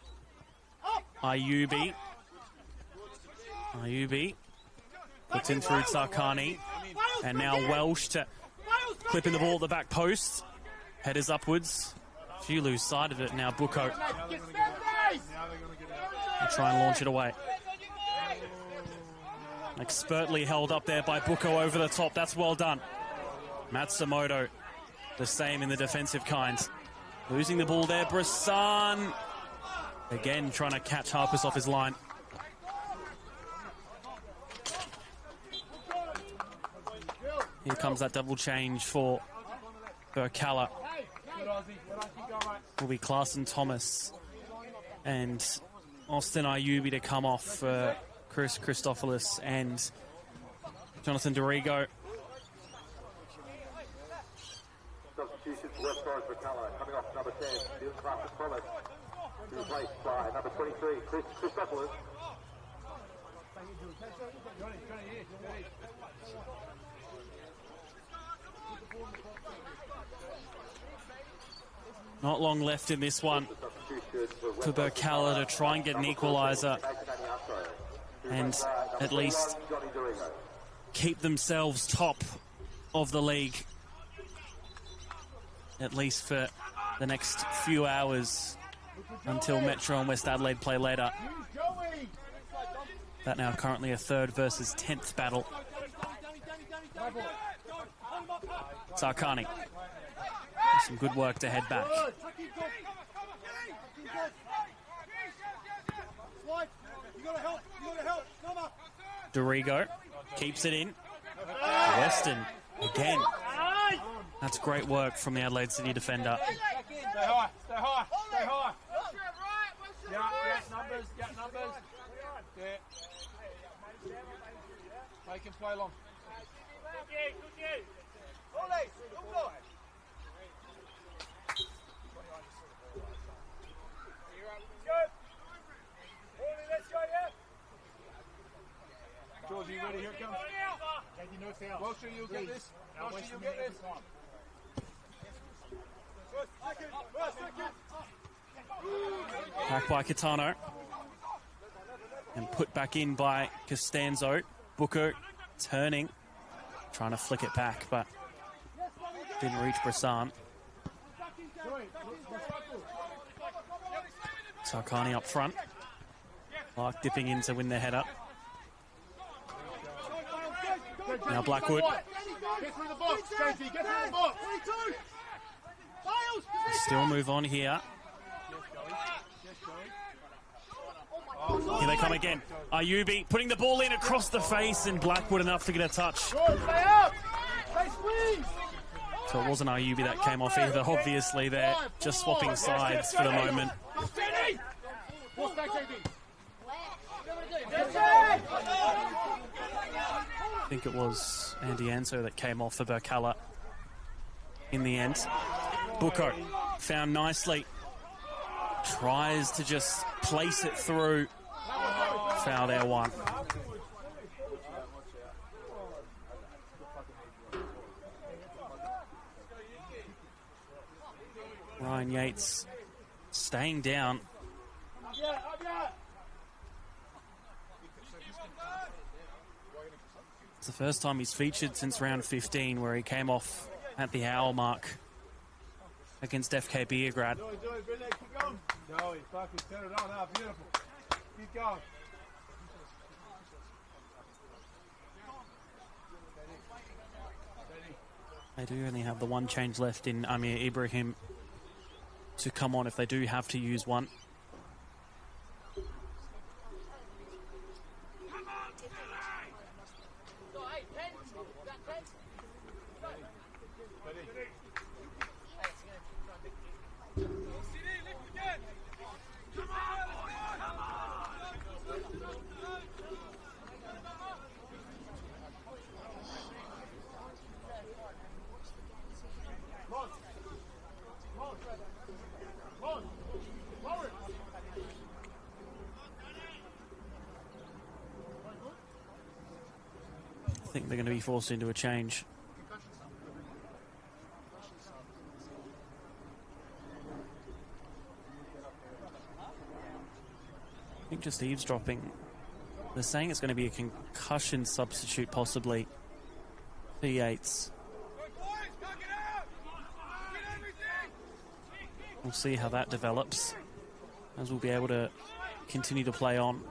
S1: Ayubi puts in through Tsarkani. And now Welsh to clipping the ball at the back post. Headers upwards. Few lose sight of it now. Bucco. And try and launch it away. Expertly held up there by Bucco over the top. That's well done. Matsumoto, the same in the defensive kind. Losing the ball there. Brissan. Again, trying to catch Harpus off his line. Here comes that double change for Birkalla. Will be Clarson Thomas and Austin Ayubi to come off for Chris Christophilus and Jonathan Dorigo.
S17: Substitution for West Forest Birkalla coming off number 10, Dylan Clarson Thomas. Replaced by number 23, Chris Christophilus.
S1: Not long left in this one for Birkalla to try and get an equaliser and at least keep themselves top of the league, at least for the next few hours until Metro and West Adelaide play later. That now currently a 3rd versus 10th battle. Tsarkani. Some good work to head back. Dorigo keeps it in. Weston again. That's great work from the Adelaide City defender.
S4: Stay high, stay high, stay high. Numbers. Yeah. Make him play long. George, are you ready? Here it comes. Wilshire, you'll get this. Wilshire, you'll get this.
S1: Back by Catano. And put back in by Costanzo. Booker turning. Trying to flick it back, but didn't reach Brissan. Tsarkani up front. Clark dipping in to win the header. Now Blackwood. Still move on here. Here they come again. Ayubi putting the ball in across the face, and Blackwood enough to get a touch. So it wasn't Ayubi that came off either, obviously. They're just swapping sides for the moment. I think it was Andy Anso that came off for Birkalla in the end. Bucco found nicely. Tries to just place it through. Foul there, one. Ryan Yates staying down. It's the first time he's featured since round 15, where he came off at the hour mark against FK Beograd.
S4: Joey, fucking turn it on. Beautiful. Keep going.
S1: They do only have the one change left in Amir Ibrahim to come on if they do have to use one. I think they're going to be forced into a change. I think just eavesdropping. They're saying it's going to be a concussion substitute, possibly. P8s. We'll see how that develops, as we'll be able to continue to play on.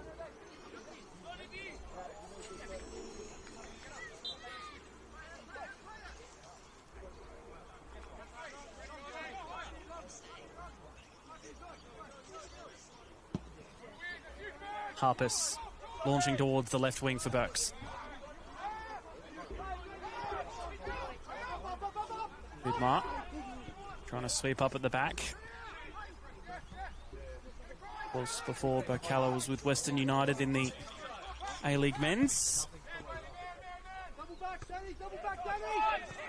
S1: Harpus launching towards the left wing for Burks. Vidmar trying to sweep up at the back. Was before Birkalla was with Western United in the A-League men's.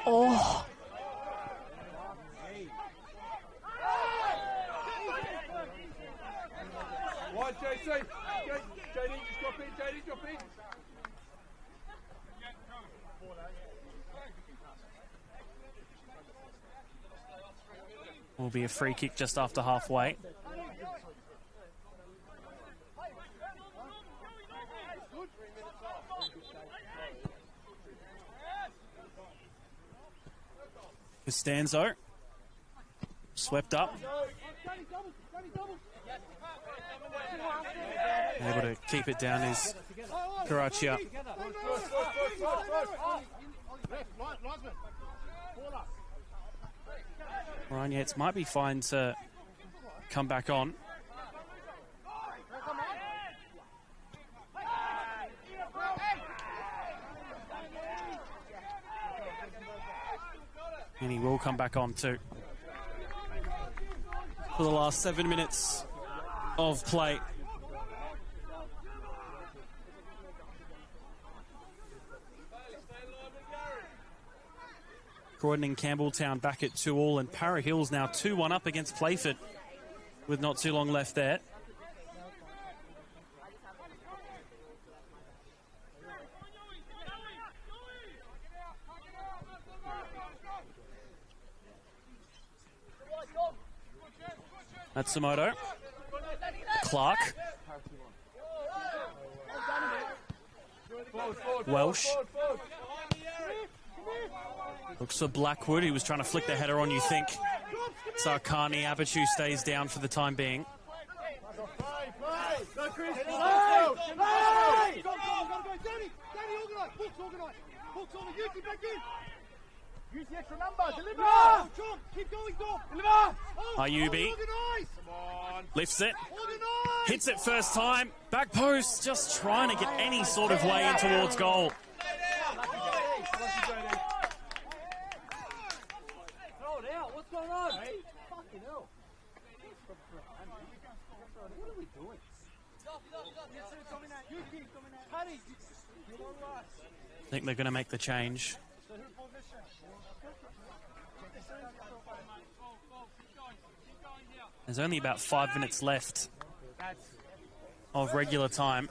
S1: Oh!
S4: Wide, JC. JD, just drop in. JD, drop in.
S1: Will be a free kick just after halfway. Costanzo swept up. Able to keep it down is Karachia. Ryan Yates might be fine to come back on. And he will come back on too. For the last 7 minutes of play. Croydon and Campbelltown back at 2-2, and Para Hills now 2-1 up against Playford with not too long left there. Matsumoto. Clark. Welsh. Looks for Blackwood. He was trying to flick the header on, you think. Sarkani. Abichu stays down for the time being. Ayubi lifts it, hits it first time, back post, just trying to get any sort of way in towards goal.
S4: What's going on? Fucking hell. What are we doing?
S1: I think they're going to make the change. There's only about 5 minutes left of regular time.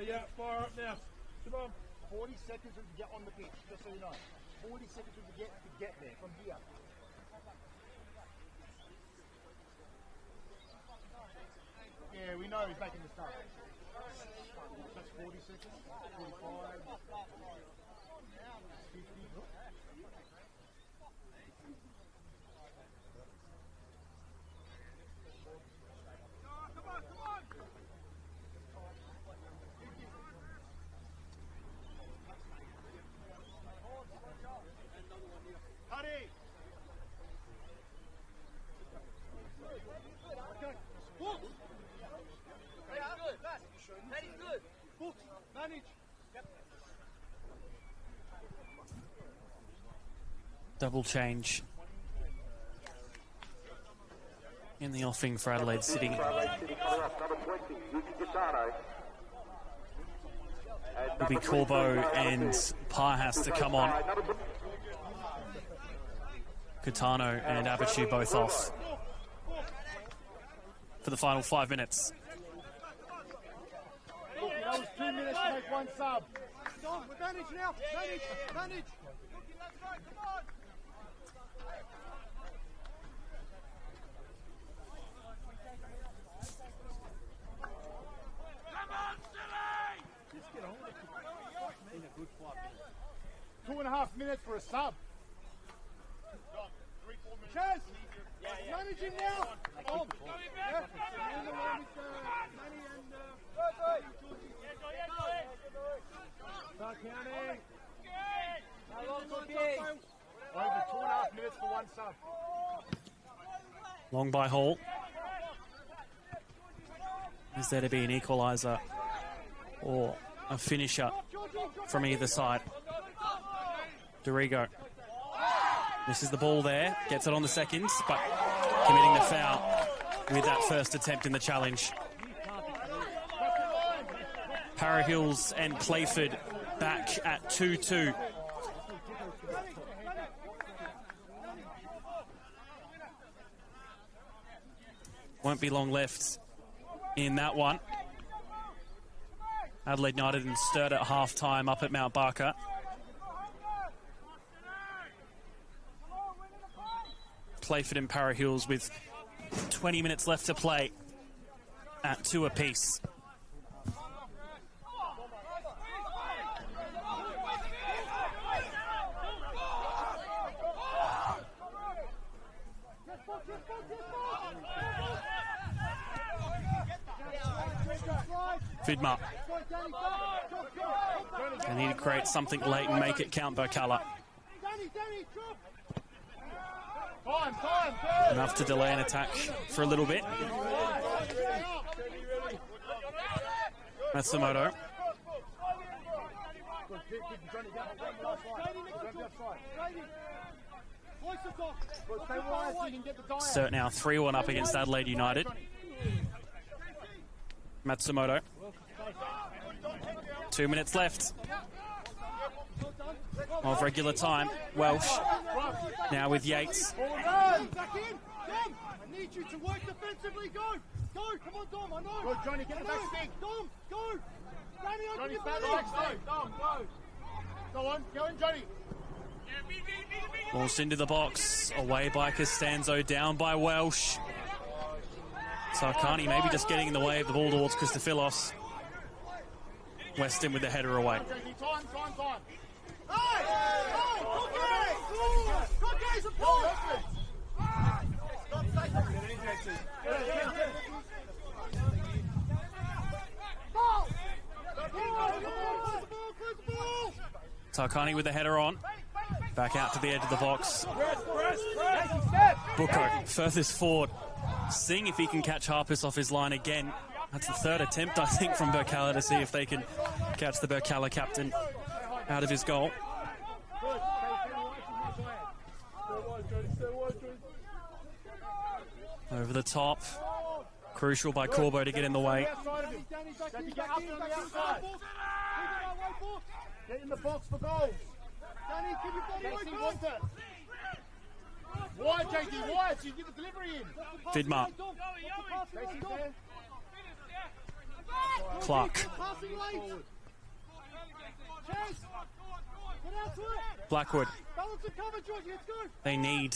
S4: Yeah, fire up now. Come on.
S18: 40 seconds when you get on the pitch, just so you know. 40 seconds when you get there from here. Yeah, we know he's making the start. That's 40 seconds, 45, 50.
S1: Double change in the offing for Adelaide City. It'll be Corbo and Parr has to come on. Catano and Abichu both off for the final 5 minutes.
S18: That was 2 minutes to make one sub. Manage now. Manage.
S4: Good 5 minutes.
S18: 2.5 minutes for a sub. 3-4 minutes. Chaz! Managing now! Tom! Start counting. Over 2.5 minutes for one sub.
S1: Long by Hall. Is there to be an equaliser or a finisher from either side? Dorigo misses the ball there, gets it on the second, but committing the foul with that first attempt in the challenge. Parahills and Clayford back at 2-2. Won't be long left in that one. Adelaide United and Sturt at half-time up at Mount Barker. Clayford and Parahills with 20 minutes left to play at 2 apiece. Vidmar. They need to create something late and make it count, Birkalla. Enough to delay an attack for a little bit. Matsumoto. Sturt now 3-1 up against Adelaide United. Matsumoto. 2 minutes left of regular time. Welsh now with Yates.
S18: I need you to work defensively. Go, come on, Dom. I know. Good, Johnny, get the back stick. Dom, go. Johnny, open your back stick. Dom, go. Go on, Johnny.
S1: Launched into the box, away by Costanzo, down by Welsh. Sarkani maybe just getting in the way of the ball towards Christophilos. Weston with the header away.
S18: Time.
S1: Tarkani with the header on. Back out to the edge of the box. Bucco furthest forward. Seeing if he can catch Harpus off his line again. That's the third attempt, I think, from Birkalla to see if they can catch the Birkalla captain out of his goal. Over the top. Crucial by Corbo to get in the way.
S18: Get in the box for goals. Danny, keep your body away from it. Wide, JD, wide, so you get the delivery in.
S1: Vidmar. Clark. Blackwood. They need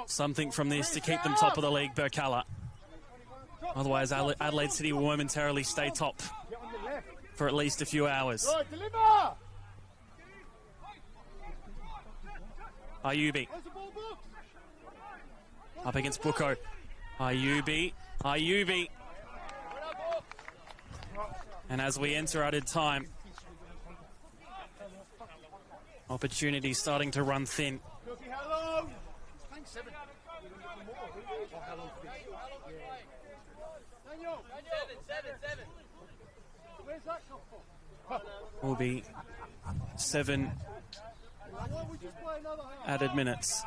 S1: something from this to keep them top of the league, Birkalla. Otherwise, Adelaide City will momentarily stay top for at least a few hours. Ayubi. Up against Bucco. Ayubi. And as we enter added time, opportunity starting to run thin. will be 7 added minutes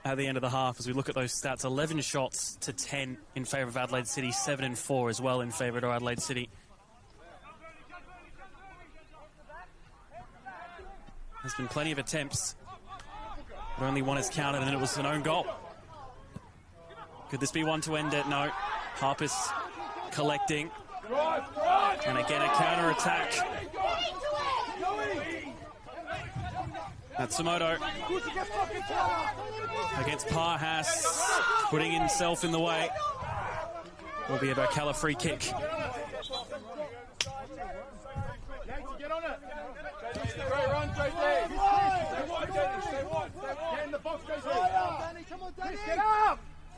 S1: at the end of the half as we look at those stats. 11 shots to 10 in favour of Adelaide City, 7 and 4 as well in favour of Adelaide City. There's been plenty of attempts, but only one is counted, and it was an own goal. Could this be one to end it? No. Harpus collecting. And again, a counter-attack. Matsumoto against Parhas, putting himself in the way. Will be a Birkalla free kick.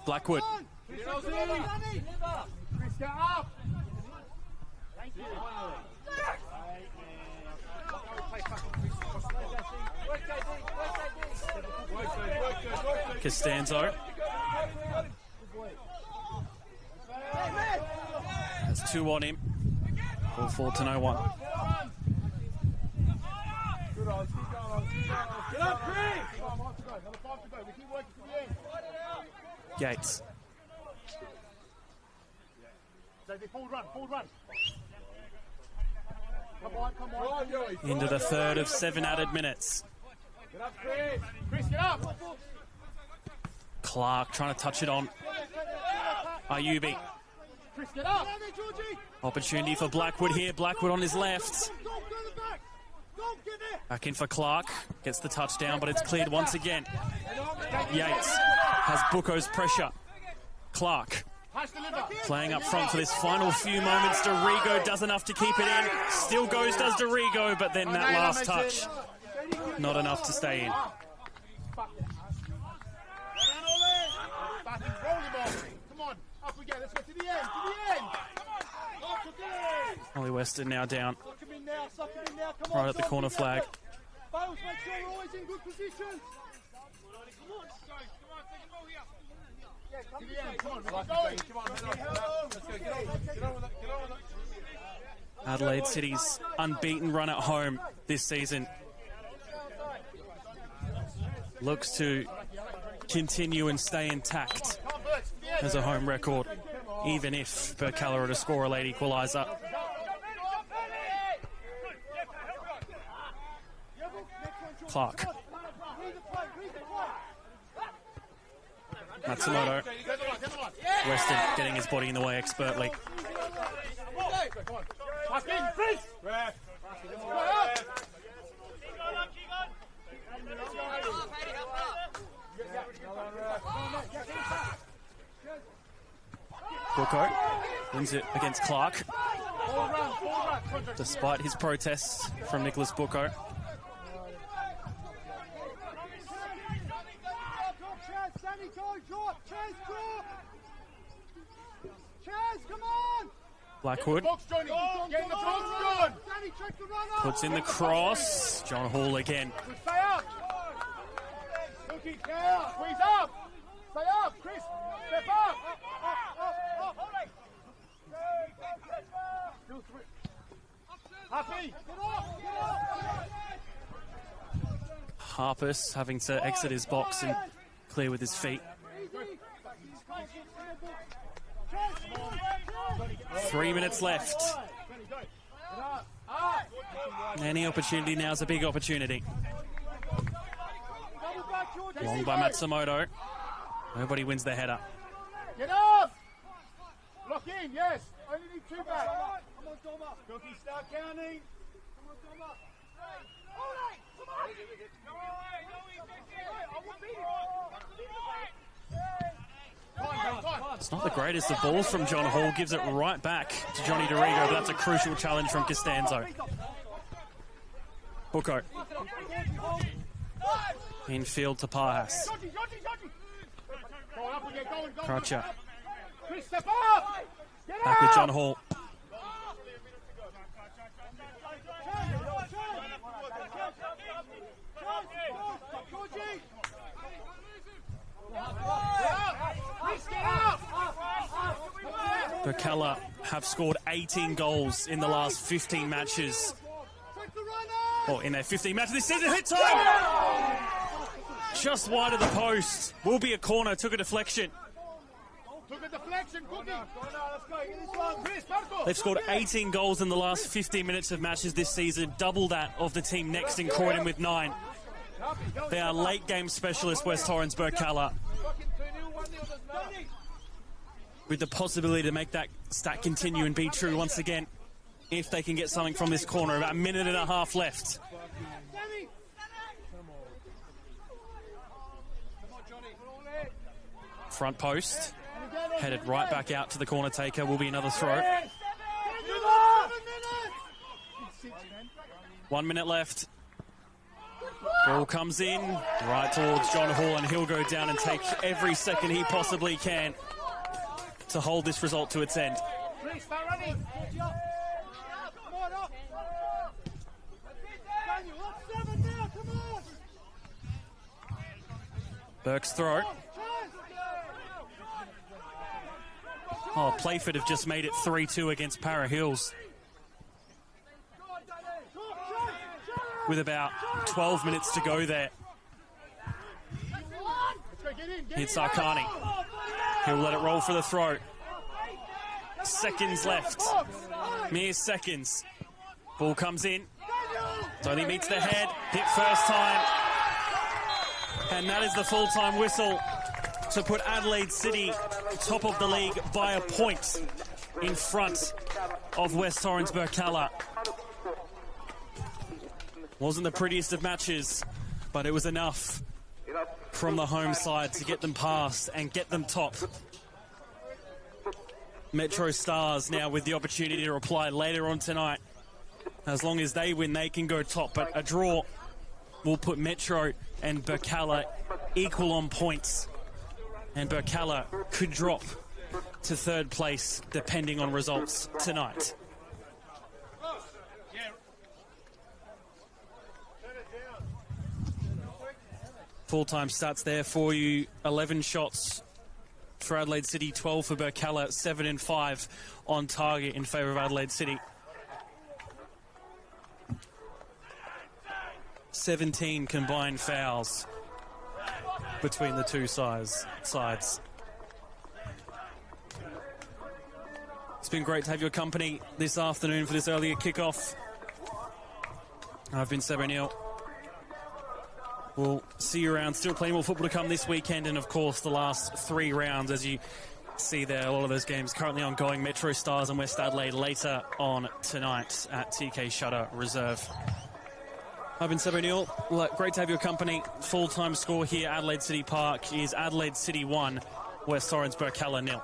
S1: Blackwood. Costanzo. That's 2 on him. Ball forward to no one. Gates. Forward run. Come on. Into the third of 7 added minutes.
S18: Get up, Chris, get up.
S1: Clark trying to touch it on. Ayubi.
S18: Chris, get up.
S1: Opportunity for Blackwood here. Blackwood on his left. Back in for Clark. Gets the touchdown, but it's cleared once again. Yates has Buko's pressure. Clark playing up front for this final few moments. Dorigo does enough to keep it in. Still goes, does Dorigo, but then that last touch, not enough to stay in.
S18: Come on, up we go. Let's go to the end.
S1: Ollie Weston now down.
S18: Suck him in now. Come on,
S1: right at the corner flag.
S18: Bales, make sure we're always in good position.
S1: Adelaide City's unbeaten run at home this season looks to continue and stay intact as a home record, even if Birkalla were to score a late equaliser. Clark. Matsumoto. Weston getting his body in the way expertly. Buko wins it against Clark, despite his protests from Nicholas Buko. Blackwood puts in the cross. John Hall again.
S18: Stay up. Squeeze up. Stay up. Chris, step up. Happy.
S1: Harpus having to exit his box and clear with his feet. 3 minutes left. Any opportunity now is a big opportunity. Long by Matsumoto. Nobody wins the header.
S18: Get up! Lock in, yes. Only need 2 back. Come on, Doma. Cookie, start counting. Come on, Doma.
S1: It's not the greatest of balls from John Hall. Gives it right back to Johnny Dorigo, but that's a crucial challenge from Costanzo. Buko. Infield to Parhas. Crutcher. Back with John Hall. Birkalla have scored 18 goals in the last 15 matches. Or in their 15 matches this season. Hit time! Just wide of the post. Will be a corner. Took a deflection. They've scored 18 goals in the last 15 minutes of matches this season, double that of the team next in Croydon with 9. They are late game specialists, West Torrens Birkalla, with the possibility to make that stat continue and be true once again if they can get something from this corner. About a minute and a half left. Front post, headed right back out to the corner taker. Will be another throw. 1 minute left. Ball comes in right towards John Hall, and he'll go down and take every second he possibly can to hold this result to its end. Burke's throw. Oh, Playford have just made it 3-2 against Para Hills. With about 12 minutes to go there. It's Arkani. He'll let it roll for the throw. Seconds left. Mere seconds. Ball comes in. Tony meets the head. Hit first time. And that is the full-time whistle to put Adelaide City top of the league by a point in front of West Torrens Birkalla. Wasn't the prettiest of matches, but it was enough from the home side to get them past and get them top. Metro Stars now with the opportunity to reply later on tonight. As long as they win, they can go top, but a draw will put Metro and Birkalla equal on points. And Birkalla could drop to third place depending on results tonight. Full-time stats there for you. 11 shots for Adelaide City, 12 for Birkalla, 7 and 5 on target in favour of Adelaide City. 17 combined fouls between the two sides. It's been great to have your company this afternoon for this earlier kickoff. I've been Seb O'Neill. We'll see you around. Still plenty more football to come this weekend, and of course the last 3 rounds, as you see there, a lot of those games currently ongoing. Metro Stars and West Adelaide later on tonight at TK Shutter Reserve. I've been Seb O'Neill. Well, great to have your company. Full-time score here, Adelaide City Park, is Adelaide City 1, West Torrens Birkalla 0.